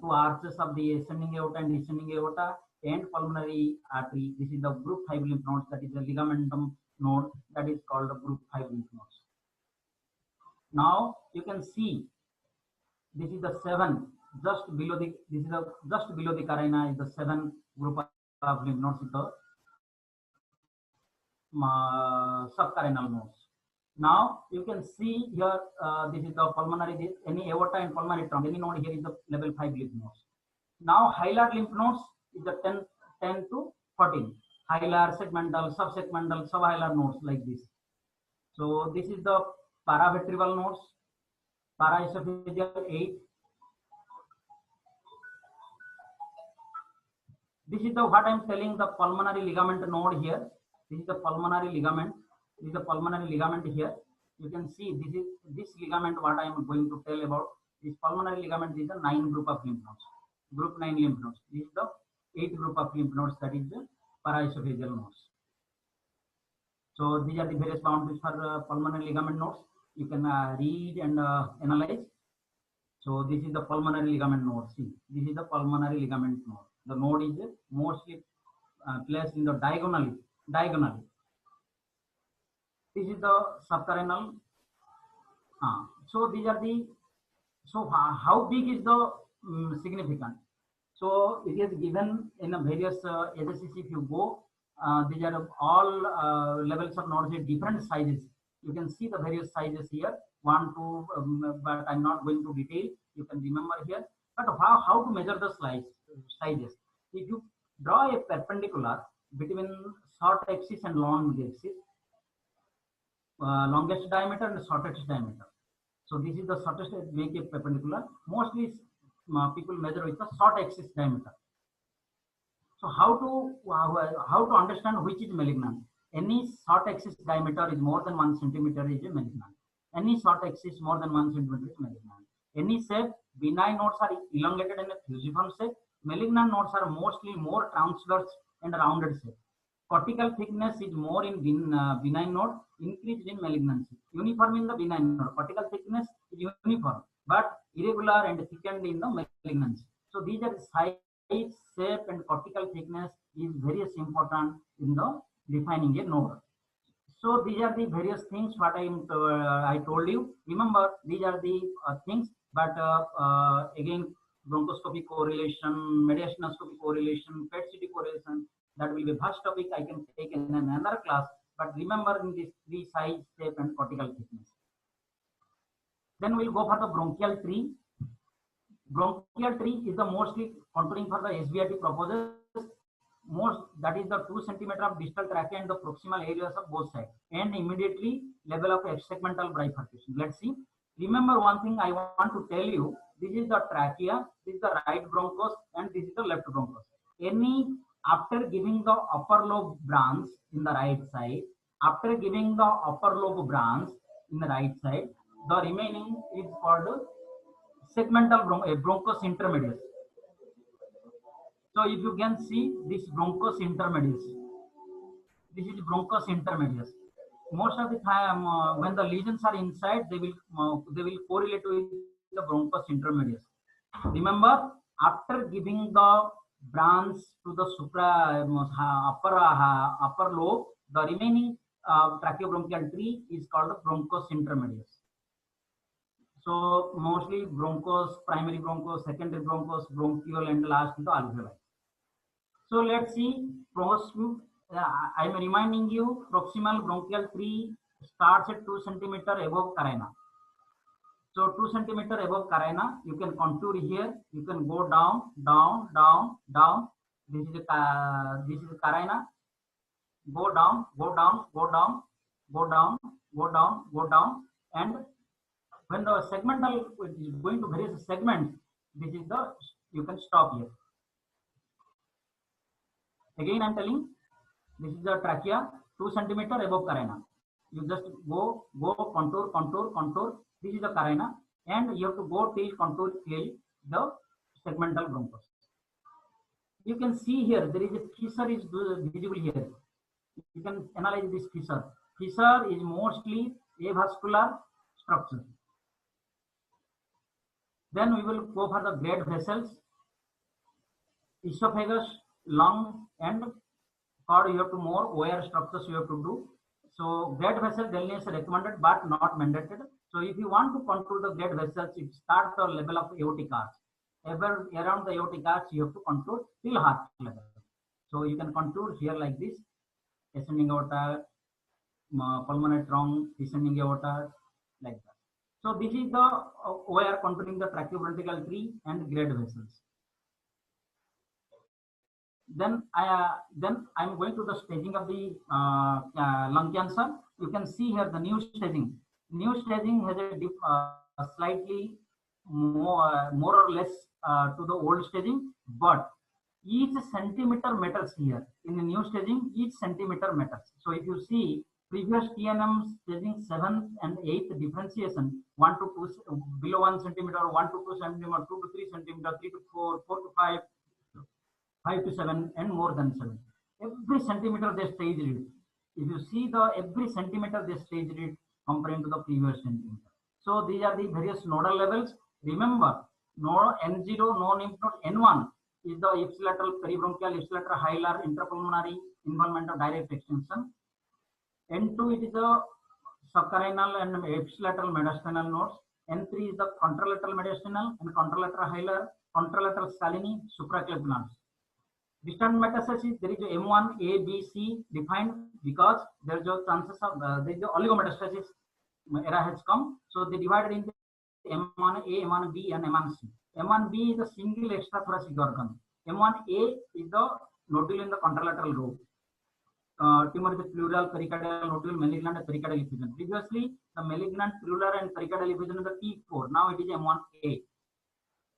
two arches of the ascending aorta and descending aorta and pulmonary artery. This is the group 5 lymph nodes, that is the ligamentum node, that is called the group 5 lymph nodes. Now you can see this is the 7, just below the, this is the just below the carina is the 7 group of lymph nodes, the subcarinal nodes. Now you can see here, this is the pulmonary, any aorta and pulmonary trunk, any node here is the level 5 lymph nodes. Now hilar lymph nodes is the 10 to 14. Hilar, segmental, subsegmental, subhilar nodes like this. So this is the paravertebral nodes, paraesophageal 8. This is the what I am telling, the pulmonary ligament node here. This is the pulmonary ligament. This is the pulmonary ligament here. You can see this is this ligament what I am going to tell about. This pulmonary ligament is the 9 group of lymph nodes. Group 9 lymph nodes. This is the 8th group of lymph nodes, that is the paraesophageal nodes. So these are the various boundaries for pulmonary ligament nodes. You can read and analyze. So this is the pulmonary ligament node. See, this is the pulmonary ligament node. The node is mostly placed in the diagonally. This is the subcarinal. So these are the. So how big is the significant? So it is given in a various agencies. If you go, these are all levels of nodes at different sizes. You can see the various sizes here, 1, 2, but I'm not going to detail. You can remember here. But how to measure the sizes? If you draw a perpendicular between short axis and long axis, longest diameter and shortest diameter. So this is the shortest, make a perpendicular. Mostly people measure with a short axis diameter. So how to understand which is malignant? Any short axis diameter is more than 1 centimeter is malignant. Any short axis more than 1 centimeter is malignant. Any shape, benign nodes are elongated in a fusiform shape. Malignant nodes are mostly more transverse and rounded shape. Cortical thickness is more in benign node, increased in malignancy. Uniform in the benign node. Cortical thickness is uniform, but irregular and thickened in the malignancy. So these are size, shape, and cortical thickness is very important in the defining a node. So these are the various things what I told you. Remember, these are the things, but again, bronchoscopy correlation, mediastinoscopy correlation, PET-CT correlation, that will be a vast topic I can take in another class. But remember in this three size, shape, and cortical thickness. Then we'll go for the bronchial tree. Bronchial tree is the mostly contouring for the SBRT purposes. That is the 2 centimeter of distal trachea and the proximal areas of both sides, and immediately level of segmental bifurcation. Let's see. Remember one thing I want to tell you. This is the trachea, this is the right bronchus, and this is the left bronchus. After giving the upper lobe branch in the right side, after giving the upper lobe branch in the right side, the remaining is called segmental bronchus intermedius. So if you can see this bronchus intermedius, this is bronchus intermedius. Most of the time, when the lesions are inside, they will correlate with the bronchus intermedius. Remember, after giving the branch to the upper lobe, the remaining tracheobronchial tree is called bronchus intermedius. So mostly bronchus, primary bronchus, secondary bronchus, bronchiole, and last is the alveoli. So let's see. I am reminding you, proximal bronchial tree starts at 2 centimeter above carina. So 2 centimeter above carina, you can contour here. You can go down, down, down, down. This is the carina. Go down, go down, go down, go down, go down, go down, and when the segmental is going to various segments, this is the, you can stop here. Again, I am telling, this is the trachea, 2 centimeter above carina. You just go, contour, contour, contour. This is the carina, and you have to go till contour till the segmental bronchus. You can see here, there is a fissure is visible here. You can analyze this fissure. Fissure is mostly avascular structure. Then we will go for the great vessels, esophagus, lung, and cord. You have to more wire structures you have to do. So great vessel delineation is recommended but not mandated. So if you want to control the great vessels, it starts the level of aortic arch. Around the aortic arch, you have to control till heart level. So you can contour here like this: ascending aorta, pulmonary trunk, descending aorta, like that. So this is the way of contouring the tracheobronchial tree and great vessels. Then I'm going to the staging of the lung cancer. You can see here the new staging. New staging has a slightly more or less to the old staging, but each centimeter matters here. In the new staging, each centimeter matters. So if you see previous TNM staging 7th and 8th differentiation, 1 to 2 below 1 centimeter, 1 to 2 centimeter, 2 to 3 centimeter, 3 to 4, 4 to 5, 5 to 7, and more than 7. Every centimeter they staged it. If you see the every centimeter they staged it compared to the previous centimeter. So these are the various nodal levels. Remember, node N0, no lymph node N1 is the ipsilateral peribronchial, ipsilateral hilar, intrapulmonary involvement of direct extension. N2 it is the subcarinal and ipsilateral mediastinal nodes. N3 is the contralateral mediastinal and contralateral hilar, contralateral scalene, supraclavicular. Distant metastasis, there is a M1, A, B, C defined because there is a chances of there is a oligometastasis era has come. So they divided into M1A, M1B, and M1C. M1B is a single extrathoracic organ. M1A is the nodule in the contralateral row. Tumor is the pleural, pericardial nodule, malignant, and pericardial effusion. Previously, the malignant, pleural, and pericardial effusion is the T4. Now it is M1A.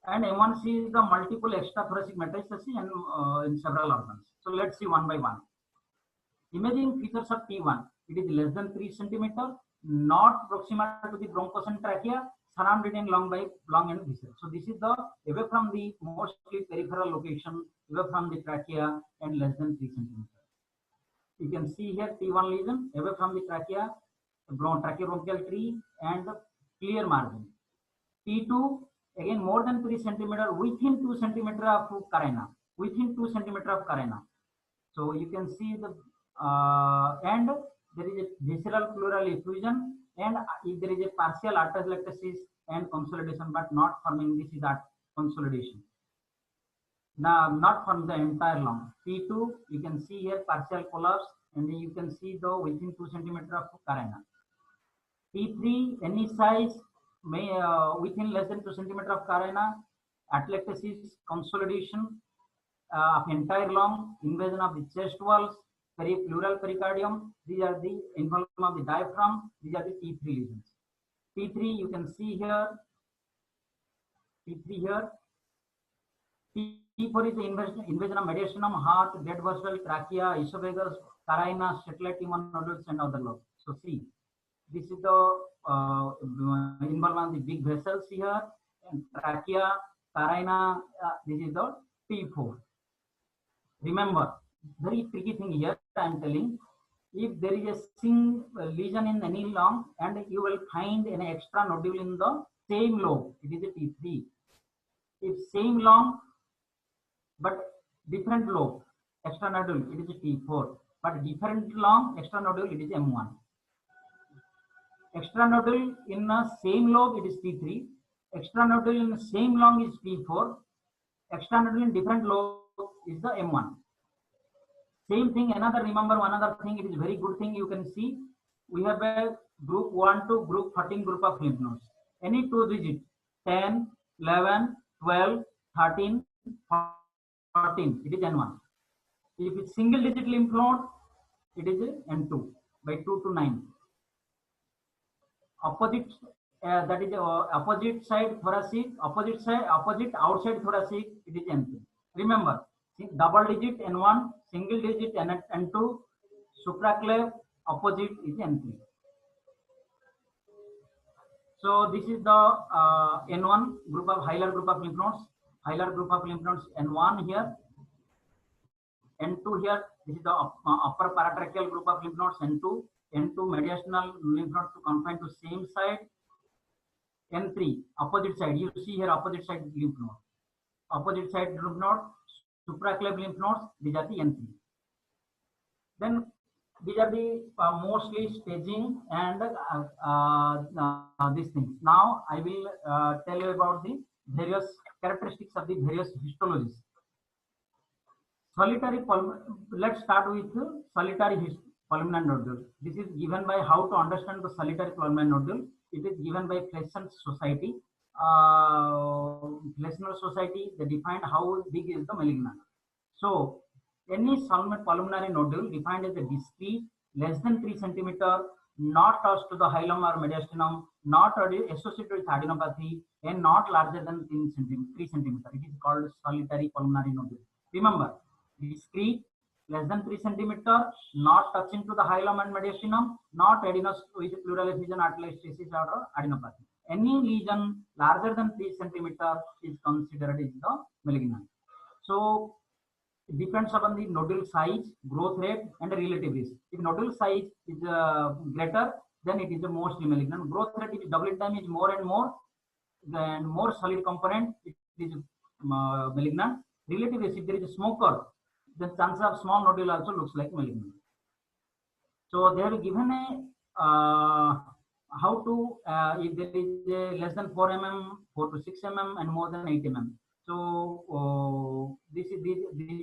And M1C is the multiple extrathoracic metastasis and in several organs. So let's see one by one. Imaging features of T1. It is less than 3 centimeter, not proximal to the bronchus and trachea, surrounded in lung by lung and viscera. So this is the away from the mostly peripheral location, away from the trachea and less than 3 centimeter. You can see here T1 lesion away from the trachea, tracheobronchial tree and the clear margin. T2 again more than 3 centimeter within 2 centimeter of carina, within 2 centimeter of carina. So you can see the and there is a visceral pleural effusion, and if there is a partial arteriolectasis and consolidation, but not forming, this is that consolidation. Now not from the entire lung. T2 you can see here partial collapse, and you can see the within 2 centimeter of carina. T3 any size may within less than 2 centimeter of carina, atelectasis, consolidation of entire lung, invasion of the chest walls, pleural pericardium. These are the involvement of the diaphragm. These are the T3 lesions. T3 you can see here. T3 here. T4 is the invasion of mediastinum, heart, dead vessel, trachea, esophagus, carina, satellite tumor nodules, and other lobes. So see, this is the involvement of the big vessels here, and trachea, carina. This is the T4. Remember, very tricky thing here I am telling. If there is a single lesion in any lung and you will find an extra nodule in the same lobe, it is a T3. If same lung but different lobe, extra nodule, it is a T4. But different lung, extra nodule, it is M1. Extra nodule in the same lobe, it is T3. Extra nodule in the same lung is T4. Extra nodule in different lobe is the M1. Same thing, remember one other thing, it is very good thing you can see. We have a group 1 to group 14 group of lymph nodes. Any 2 digit, 10, 11, 12, 13, 14, it is N1. If it's single digit lymph node, it is N2 by 2 to 9. Opposite, that is opposite side thoracic, opposite outside thoracic, it is N3. Remember, double digit N1, single digit N2, supraclave, opposite is N3. So this is the N1 group of hilar group of lymph nodes. Hilar group of lymph nodes N1 here, N2 here. This is the upper paratracheal group of lymph nodes N2. N2 mediastinal lymph nodes to confine to same side. N3 opposite side. You see here opposite side lymph node. Opposite side lymph node, supraclave lymph nodes. These are the N3. Then these are the mostly staging and these things. Now I will tell you about the various characteristics of the various histologies. Solitary let's start with solitary pulmonary nodule. This is given by how to understand the solitary pulmonary nodule. It is given by Flessen Society. Flessen Society, they defined how big is the malignant. So any pulmonary nodule defined as a discrete, less than 3 centimeter, not attached to the hilum or mediastinum, not associated with adenopathy, and not larger than 3 centimeter. It is called solitary pulmonary nodule. Remember, discrete, less than 3 centimeter, not touching to the hilum and mediastinum, not adenos with pleural effusion, atelectasis, or adenopathy. Any lesion larger than 3 centimeter is considered as the malignant. So it depends upon the nodule size, growth rate, and relative risk. If nodule size is greater, then it is the mostly malignant. Growth rate, if doublet time is more and more, then more solid component, it is malignant. Relative risk, if there is a smoker, the chance of small nodule also looks like malignant. So they have given a how to if there is a less than 4 mm, 4 to 6 mm, and more than 8 mm. So these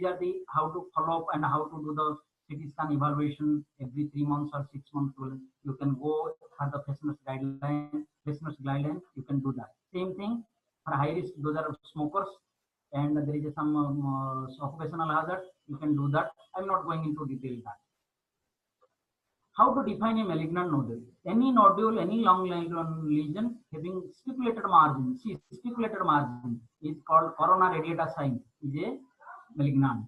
are the how to follow up and how to do the CT scan evaluation every 3 months or 6 months. You can go for the Flessen guideline. You can do that. Same thing for high risk. Those are smokers, and there is some occupational hazard. You can do that. I'm not going into detail that. How to define a malignant nodule? Any nodule, any long lesion having stipulated margin. See, stipulated margin. is called corona radiata sign, is a malignant.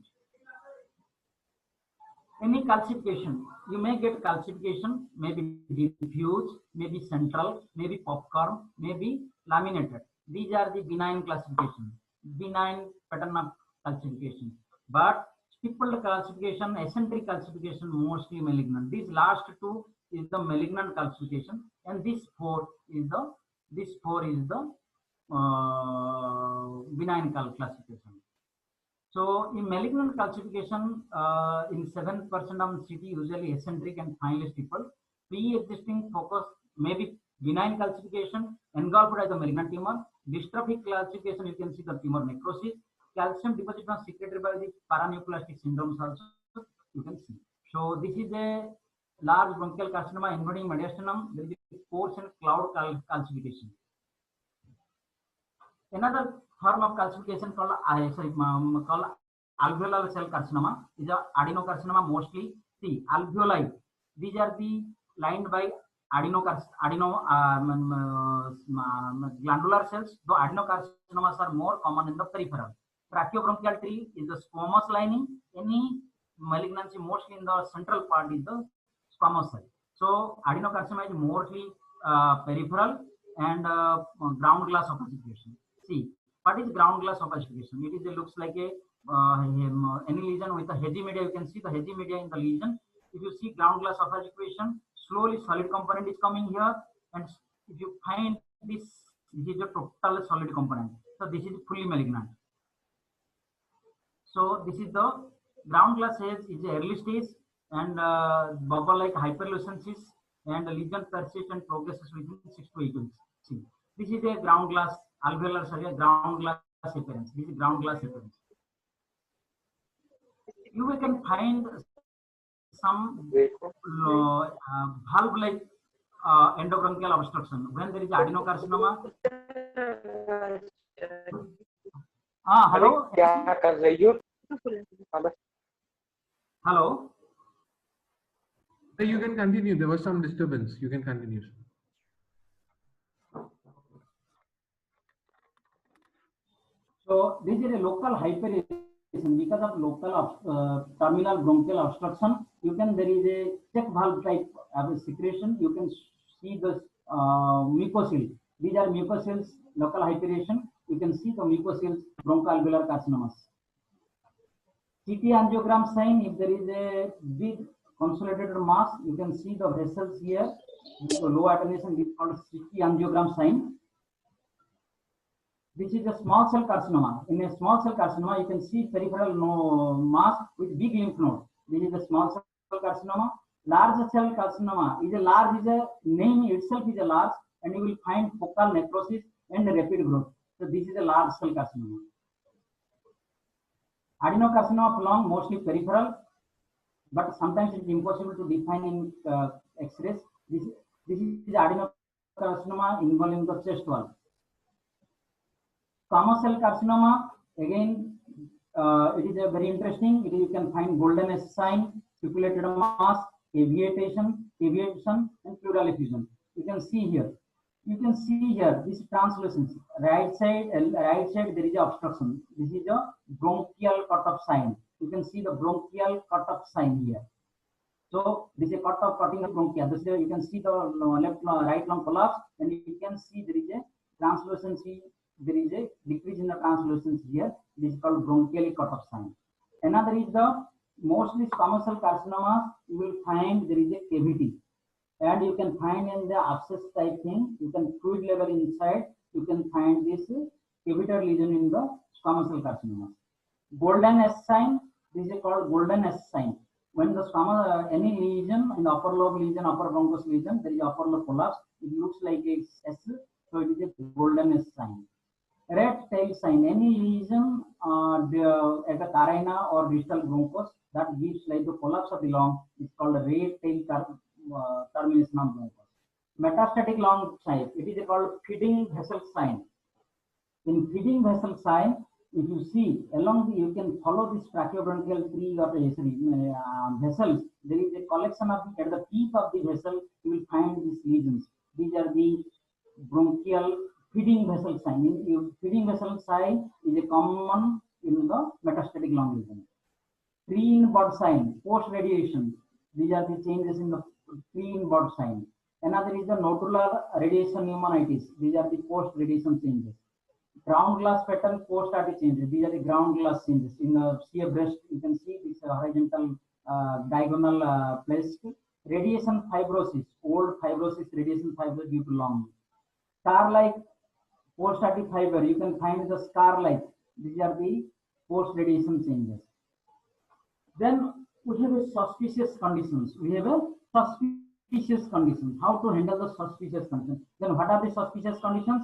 Any calcification, you may get calcification, maybe diffuse, maybe central, maybe popcorn, maybe laminated. These are the benign classification, benign pattern of calcification. But stippled calcification, eccentric calcification, mostly malignant. These last two is the malignant calcification, and this four is the benign classification. So in malignant calcification, in 7% of CT, usually eccentric and finely stippled. Pre-existing focus may be benign calcification, engulfed by the malignant tumor. Dystrophic calcification, you can see the tumor necrosis. Calcium deposition secreted by the paraneoplastic syndromes also you can see. So this is a large bronchial carcinoma invading mediastinum. There is a coarse and cloud calcification. Another form of calcification called alveolar cell carcinoma is a adenocarcinoma. Mostly see alveoli, these are the lined by glandular cells, though adenocarcinomas are more common in the peripheral. Tracheobronchial tree is the squamous lining. Any malignancy mostly in the central part is the squamous cell. So adenocarcinoma is mostly peripheral and ground glass opacification. See, what is ground glass opacification? It looks like a any lesion with a hazy media. You can see the hazy media in the lesion. If you see ground glass opacification, slowly solid component is coming here, and if you find this is a total solid component. So this is fully malignant. So this is the ground glass phase is the early stage and bubble like hyperlucensis, and the lesion persists and progresses within 6 to 8 weeks. See, this is a ground glass alveolar ground glass appearance. This is ground glass appearance. You can find some valve like endobronchial obstruction when there is adenocarcinoma. Hello. Hello.
You can continue. There was some disturbance. You can continue.
So this is a local hypertension because of local terminal bronchial obstruction. You can there is a check valve type of secretion. You can see the mucocele. These are mucoceles, local hypertension. You can see the mucoceles, bronchoalveolar carcinomas. CT angiogram sign, if there is a big consolidated mass, you can see the vessels here. So low attenuation is called CT angiogram sign. This is a small cell carcinoma. In a small cell carcinoma, you can see peripheral mass with big lymph node. This is a small cell carcinoma. Large cell carcinoma is a large, is a name itself is a large, and you will find focal necrosis and rapid growth. So this is a large cell carcinoma. Adenocarcinoma of lung, mostly peripheral, but sometimes it is impossible to define in X-rays. This is adenocarcinoma involving the chest wall. Squamous cell carcinoma, again, it is a very interesting. You can find golden S sign, stipulated mass, aviation, and pleural effusion. You can see here. You can see here this translucency. Right side there is a obstruction. This is a bronchial cut-off sign. You can see the bronchial cut-off sign here. So this is a cutting of bronchia. This is you can see the right lung collapse, and you can see there is a translucency. There is a decrease in the translucency here. This is called bronchially cut-off sign. Another is the mostly squamous cell carcinomas. You will find there is a cavity. And you can find in the abscess type thing, you can fluid level inside, you can find this cavitar lesion in the squamous cell carcinoma. Golden S sign, this is called golden S sign. When the squamous, any lesion in the upper lobe lesion, upper bronchus lesion, there is upper lobe collapse, it looks like a S, so it is a golden S sign. Red tail sign, any lesion at the carina or distal bronchus that gives like the collapse of the lung is called a red tail termination of bronchus. Metastatic lung type, it is called feeding vessel sign. In feeding vessel sign, if you see along the, you can follow this tracheobronchial tree or vessels. There is a collection of at the tip of the vessel. You will find these lesions. These are the bronchial feeding vessel sign. Feeding vessel sign is a common in the metastatic lung lesion. Pre-in-bud sign, post-radiation. These are the changes in the pre-in-bud sign. Another is the nodular radiation pneumonitis. These are the post-radiation changes. Ground glass pattern post-RT changes. These are the ground glass changes. In the CA breast, you can see this horizontal diagonal placed. Radiation fibrosis, old fibrosis, radiation fibrosis due to lung. Scar-like post-RT fiber, you can find the scar-like. These are the post-radiation changes. Then we have a suspicious conditions. We have a suspicious condition. How to handle the suspicious conditions? Then what are the suspicious conditions?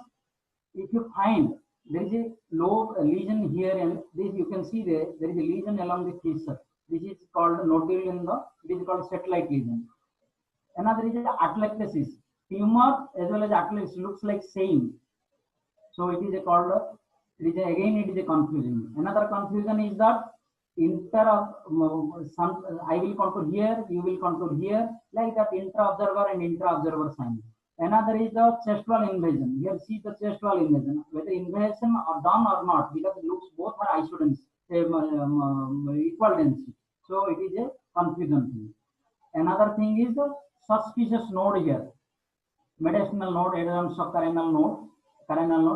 If you find there is a low lesion here, and this you can see there is a lesion along the fissure. This is called nodule in the. It is called satellite lesion. Another is atelectasis. Tumor as well as atelectasis looks like same. So it is called. It is it is a confusion. Another confusion is that I will contour here, you will contour here, like that intra-observer and intra-observer sign. Another is the chest wall invasion. Here see the chest wall invasion. Whether invasion are done or not, because it looks both are isodensity, equal density. So it is a confusion thing. Another thing is the suspicious node here. Mediastinal node, adherent subcarinal node,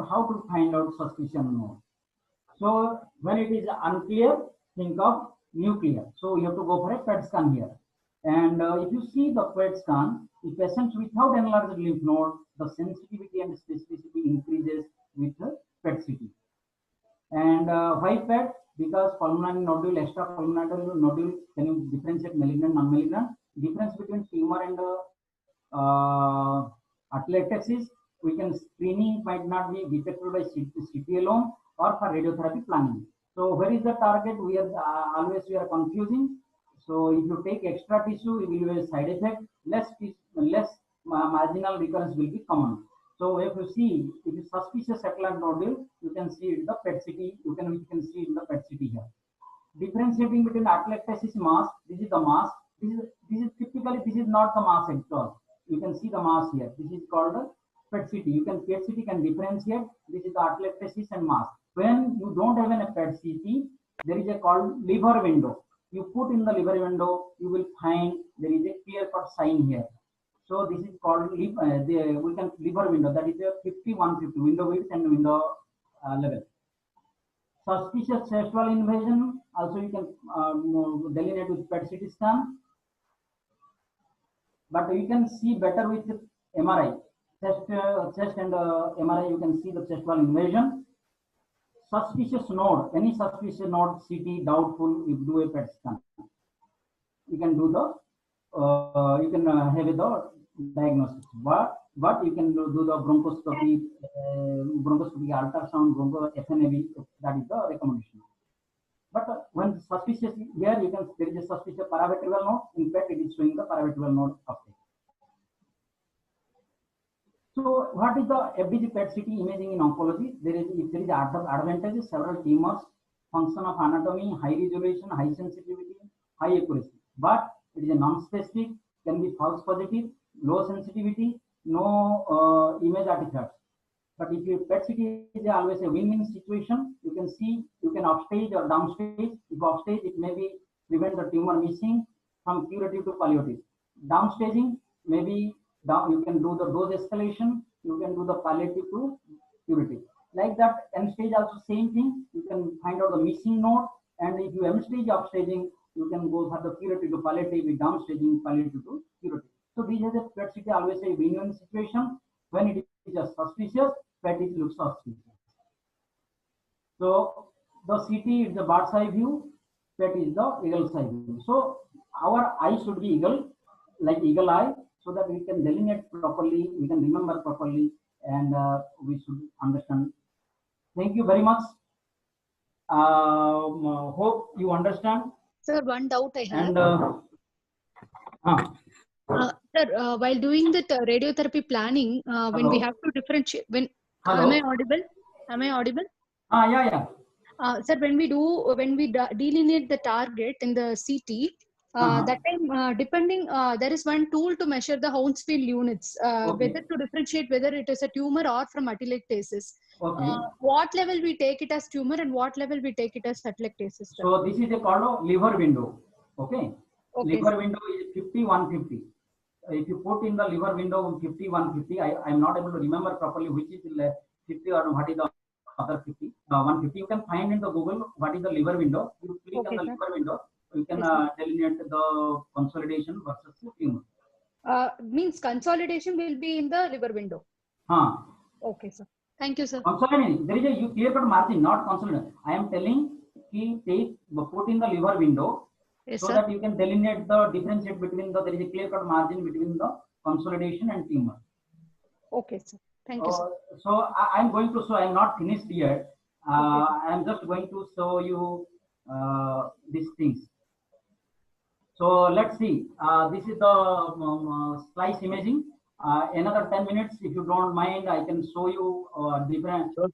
how to find out suspicion node. So when it is unclear, think of nuclear. So you have to go for a PET scan here. And if you see the PET scan, if patients without enlarged lymph node, the sensitivity and specificity increases with the PET CT. And why PET? Because pulmonary nodule, extrapulmonary nodule, can you differentiate malignant, non-malignant? Difference between tumor and atelectasis, we can screening might not be detected by CT alone or for radiotherapy planning. So where is the target? We are always confusing. So if you take extra tissue, it will be a side effect. Less marginal recurrence will be common. So if you see, if it's suspicious satellite nodule, you can see it in the PET CT. You can see it in the PET CT here. Differentiating between atelectasis mass. This is the mass. This is typically this is not the mass at all. You can see the mass here. This is called the PET CT. PET CT can differentiate. This is the atelectasis and mass. When you don't have a PET CT, there is a called liver window. You put in the liver window, you will find there is a clear-cut sign here. So this is called we can liver window. That is a 50-150 window width and window level. Suspicious chest wall invasion. Also you can delineate with PET CT scan. But you can see better with MRI. Chest and MRI, you can see the chest wall invasion. Suspicious node, any suspicious node, CT, doubtful, you do a PET scan. You can do the, you can have the diagnosis. But you can do the bronchoscopy, ultrasound, FNAB, that is the recommendation. But when suspicious, here you can, there is a suspicious paravertebral node. In fact, it is showing the paravertebral node uptake. So what is the FDG PET CT imaging in oncology? If there is advantages, several tumors, function of anatomy, high resolution, high sensitivity, high accuracy. But it is a non-specific, can be false positive, low sensitivity, no image artifacts. But if you PET CT is always a win-win situation, you can see, you can upstage or downstage. If upstage, it may be prevent the tumor missing from curative to palliative. Downstaging, maybe you can do the dose escalation, you can do the palliative to curative. Like that, end stage also same thing. You can find out the missing node, and if you end stage upstaging, you can go for the curative to palliative, with downstaging palliative to curative. So these are the PET CT always a win-win situation. When it is just suspicious, PET it looks suspicious. So the CT is the bird's eye view, PET is the eagle's eye view. So our eye should be eagle, like eagle eye, so that we can delineate properly, we can remember properly, and we should understand. Thank you very much. Hope you understand.
Sir, one doubt I have.
And
Sir, while doing the radiotherapy planning, when we have to differentiate, when am I audible? Am I audible?
Yeah.
Sir, when we delineate the target in the CT, That time, depending, there is one tool to measure the Hounsfield units,
Okay.
whether to differentiate whether it is a tumor or from atelectasis.
Okay.
What level we take it as tumor and what level we take it as atelectasis? Sir?
So this is a called a liver window. Okay.
Okay,
Liver
sir.
window is 50-150. If you put in the liver window 50-150, I'm not able to remember properly which is 50 or what is the other 50. 150. You can find in the Google what is the liver window. You click
Okay,
on the
sir.
liver window. You can
Yes, sir.
delineate the consolidation versus the tumor.
Means consolidation will be in the liver window. Okay, sir. Thank you, sir.
Consolidation. There is a clear-cut margin, not consolidation. I am telling put in the liver window.
Yes,
So
sir.
that you can delineate the differentiate between there is a clear-cut margin between the consolidation and tumor.
Okay, sir. Thank you, sir.
So I'm going to show. I'm not finished yet. I'm just going to show you these things. So let's see. This is the slice imaging. Another 10 minutes, if you don't mind, I can show you different. Sure,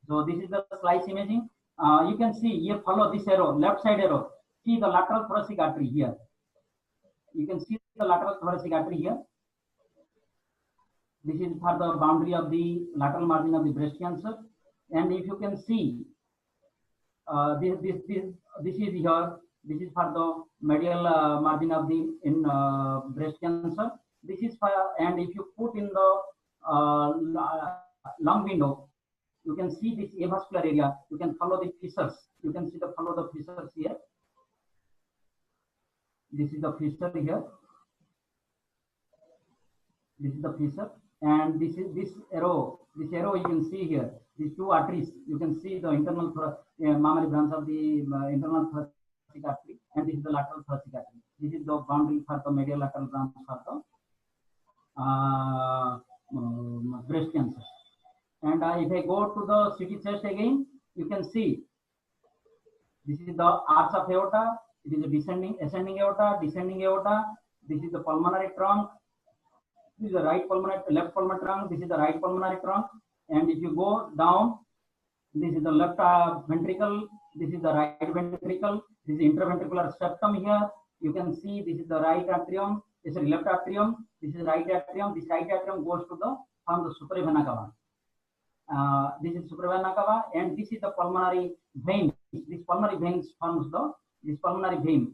so this is the slice imaging. You can see here, follow this arrow, left side arrow. See the lateral thoracic artery here. You can see the lateral thoracic artery here. This is for the boundary of the lateral margin of the breast cancer. And if you can see, this is here. This is for the medial margin of the breast cancer. This is for, and if you put in the lung window, you can see this avascular area. You can follow the fissures. You can see follow the fissures here. This is the fissure here. This is the fissure, and this is this arrow. This arrow you can see here. These two arteries. You can see the internal mammary branch of the internal thoracic artery, and this is the lateral thoracic artery. This is the boundary for the medial lateral branch for the breast cancer. And if I go to the CT chest again, you can see this is the arch of aorta. It is a ascending aorta, descending aorta. This is the pulmonary trunk. This is the left pulmonary trunk. This is the right pulmonary trunk. And if you go down, this is the left ventricle. This is the right ventricle. This is interventricular septum here. You can see this is the right atrium. This is the left atrium. This is right atrium. This right atrium goes to from the supravena cava. This is supravena cava, and this is the pulmonary vein. This pulmonary vein forms this pulmonary vein.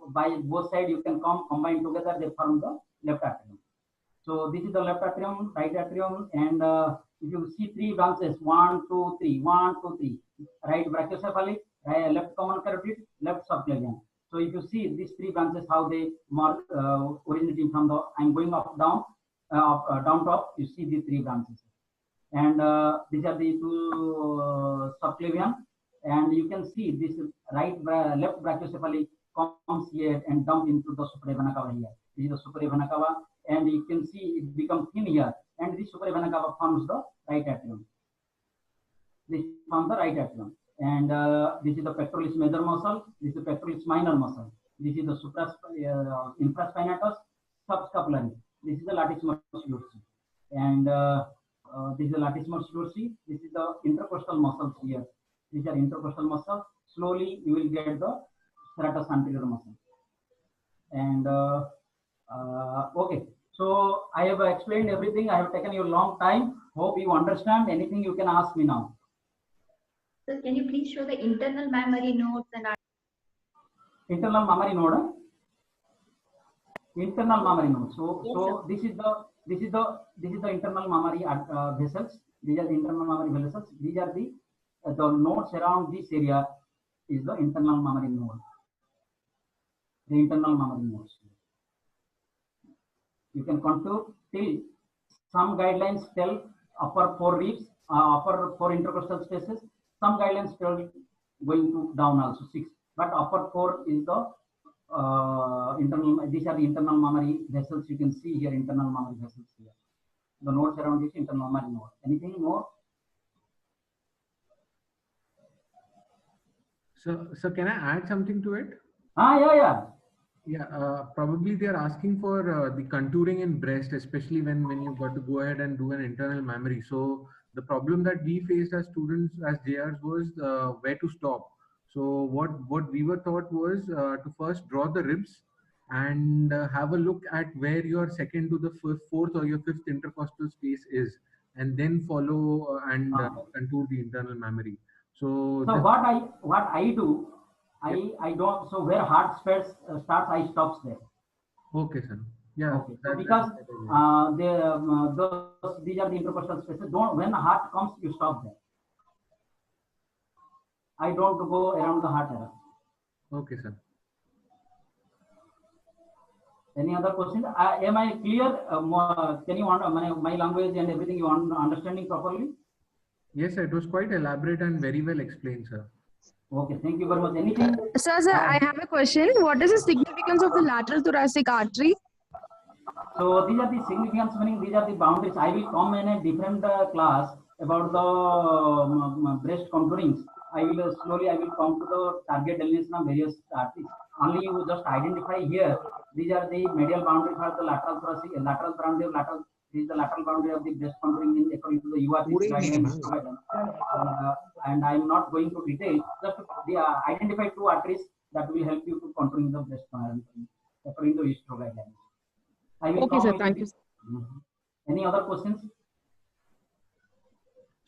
By both sides, you can combine together. They form the left atrium. So this is the left atrium, right atrium, and if you see three branches, 1, 2, 3, 1, 2, 3, right brachiocephalic, left common carotid, left subclavian. So if you see these three branches, how they mark originating from the, I'm going up, down, down top, you see these three branches. And these are the two subclavian, and you can see this left brachiocephalic comes here and dump into the supravena cava here. This is the supravena cava, and you can see it becomes thin here, and this supravena cava forms the right atrium. This forms the right atrium, and this is the pectoralis major muscle. This is the pectoralis minor muscle. This is the infraspinatus subscapulary. This is the latissimus dorsi, and this is the latissimus dorsi. This is the intercostal muscles here. These are intercostal muscles. Slowly you will get the serratus anterior muscle. And okay, so I have explained everything. I have taken you a long time. Hope you understand. Anything you can ask me now.
Sir, can you please show the internal mammary nodes and
internal mammary node? Internal mammary node. So,
yes,
so this is the internal mammary vessels. These are the internal mammary vessels. These are the nodes around this area is the internal mammary node. The internal mammary nodes. You can contour till some guidelines tell upper 4 ribs, upper 4 intercostal spaces. Some guidelines tell going to down also 6, but upper 4 is the internal. These are the internal mammary vessels. You can see here internal mammary vessels here. The nodes around this internal mammary node. Anything more?
So can I add something to it?
Yeah.
Probably they are asking for the contouring in breast, especially when you got to go ahead and do an internal mammary. So the problem that we faced as students, as JRs, was where to stop. So what we were taught was to first draw the ribs and have a look at where your second to the fourth or your fifth intercostal space is, and then follow and contour the internal mammary. So
So
this,
what I do,
yeah.
I don't. So where heart starts, I stops there.
Okay, sir. Yeah,
Okay. So because these are the intercostal spaces. Don't when the heart comes, you stop there. I don't go around the heart area.
okay, sir.
Any other question? Am I clear? Can you my language and everything you understanding properly?
Yes, sir, it was quite elaborate and very well explained, sir.
Okay, thank you very much. Anything?
Sir, I have a question. What is the significance of the lateral thoracic artery?
So these are the significance, meaning these are the boundaries. I will come in a different class about the breast contourings. I will slowly come to the target delineation of various arteries. Only you just identify here. These are the medial boundaries for the lateral thoracic, lateral boundary of lateral. This is the lateral boundary of the breast contouring in according to the URC guidelines. And I am not going to detail. Just identify two arteries that will help you to contouring the breast according to ISTRO guidelines. I will
Okay, sir. Thank you.
Any other questions?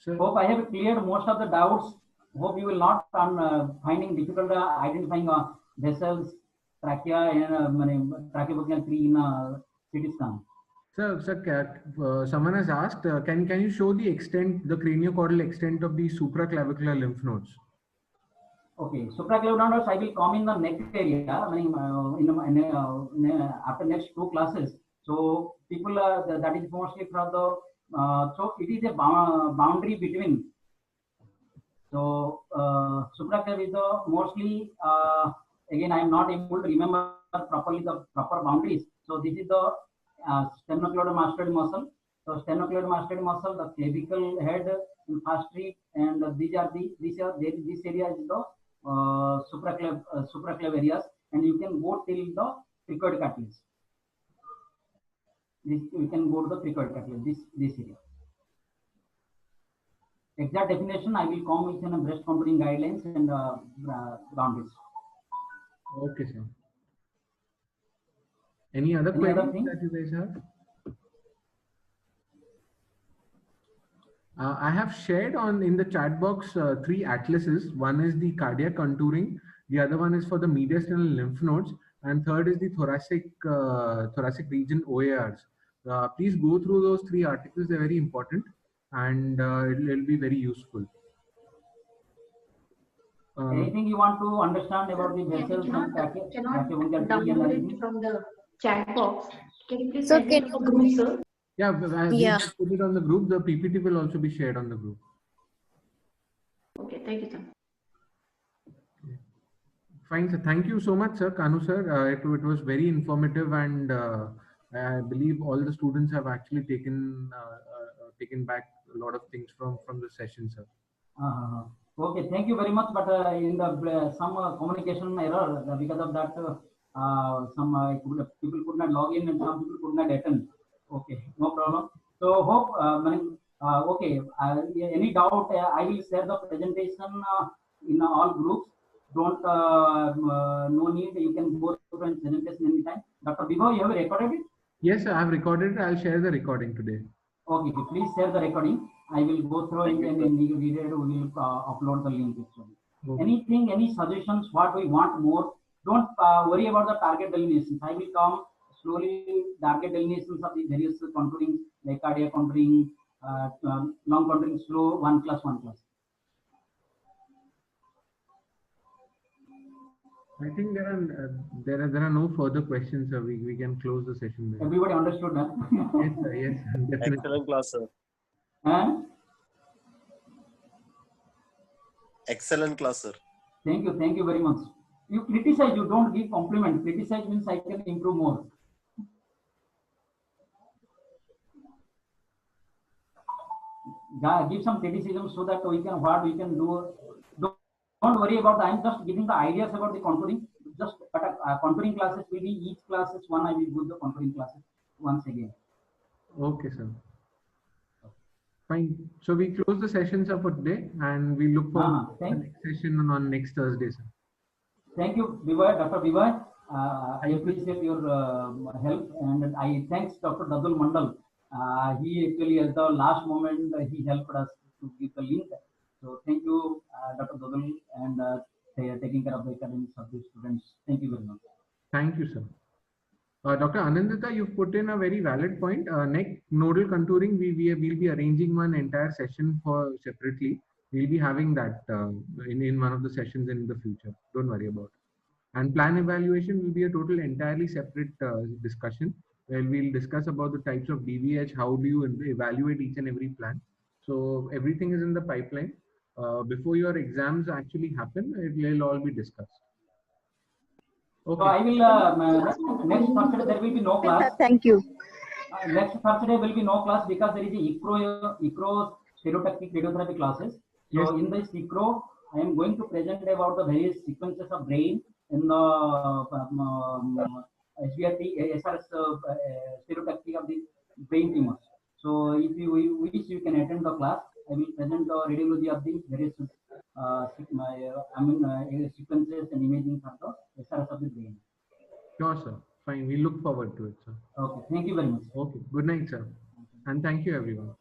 Sir,
Hope I have cleared most of the doubts. Hope you will not finding difficult identifying vessels, trachea, and tracheobronchial tree in CT scan.
Sir, someone has asked, can you show the extent, the craniocaudal extent of the supraclavicular lymph nodes?
Okay, supraclavicular nodes I will come in the neck area. I mean, after next two classes. So people that is mostly from the so it is a boundary between. So supraclav is the mostly again I am not able to remember properly the proper boundaries. So this is the sternocleidomastoid muscle. So sternocleidomastoid muscle, the clavicle head, fast street, and this area is the supraclav areas, and you can go till the cricoid cartilage. We can go to the cricoid cartilage. This area. Exact definition I will come with in breast contouring guidelines and boundaries.
Okay, sir. Any other questions that you guys have? I have shared in the chat box 3 atlases. One is the cardiac contouring, the other one is for the mediastinal lymph nodes, and third is the thoracic region OARs. Please go through those 3 articles; they're very important, and it'll be very useful.
Anything you want to understand about the vessels and
cannot download it from the chat box. Can you please
So
send it to the group, sir?
Yeah, we put it on the group. The PPT will also be shared on the group.
Okay, thank you, sir.
Fine, sir. Thank you so much, sir. Kanu, sir. It was very informative, and I believe all the students have actually taken back a lot of things from the session, sir.
Okay, thank you very much. But in the some communication error, because of that, some people could not log in and some people could not attend. Okay, no problem. So hope okay. Any doubt? I will share the presentation in all groups. Don't no need. You can go through and presentation anytime. Dr. Bibhav, you have recorded it?
Yes, sir. I have recorded it. I'll share the recording today.
Okay, please share the recording. I will go through it and then we will upload the link. Okay. Anything, any suggestions? What we want more? Don't worry about the target delineations. I will come slowly. Target delineations of the various contouring, like cardiac contouring, long contouring, slow 1 class.
I think there are no further questions, sir. We can close the session there.
Everybody understood that?
Yes, sir. Yes, definitely.
Excellent class, sir. Excellent class, sir.
Thank you very much. You criticize, you don't give compliment. Criticize means I can improve more. Give some criticism so that we can do. Don't worry about that. I'm just giving the ideas about the contouring. Just contouring classes will be each classes one. I will do the contouring classes once again.
Okay, sir. Fine. So we close the session, sir, for today, and we look forward to the
Thank,
next session on next Thursday, sir.
thank you, Vivay, Dr. Vivay. I
Thank you.
appreciate your help, and I thanks Dr. Dadul Mandal. He actually at the last moment he helped us to give the link. So thank you, Dr. Dadul, and taking care of the academics of the students. Thank you very much.
Thank you, sir. Dr. Anandita, you've put in a very valid point. Next nodal contouring, will be arranging one entire session for separately. We'll be having that in one of the sessions in the future. Don't worry about it. And plan evaluation will be a total entirely separate discussion where we'll discuss about the types of DVH, how do you evaluate each and every plan. So everything is in the pipeline. Before your exams actually happen, it will all be discussed.
So I will next Thursday there will be no class.
Thank you.
Next Thursday will be no class because there is a ICRO stereotactic radiotherapy classes. So
Yes.
in this ICRO, I am going to present about the various sequences of brain in the SBRT, SRS stereotactic of the brain tumors. So if you wish, you can attend the class. I will present the radiology of the various sequences and imaging of the SRS of the brain.
Sure, sir. Fine. We look forward to it, sir.
Okay. Thank you very much.
Okay. Good night, sir. And thank you, everyone.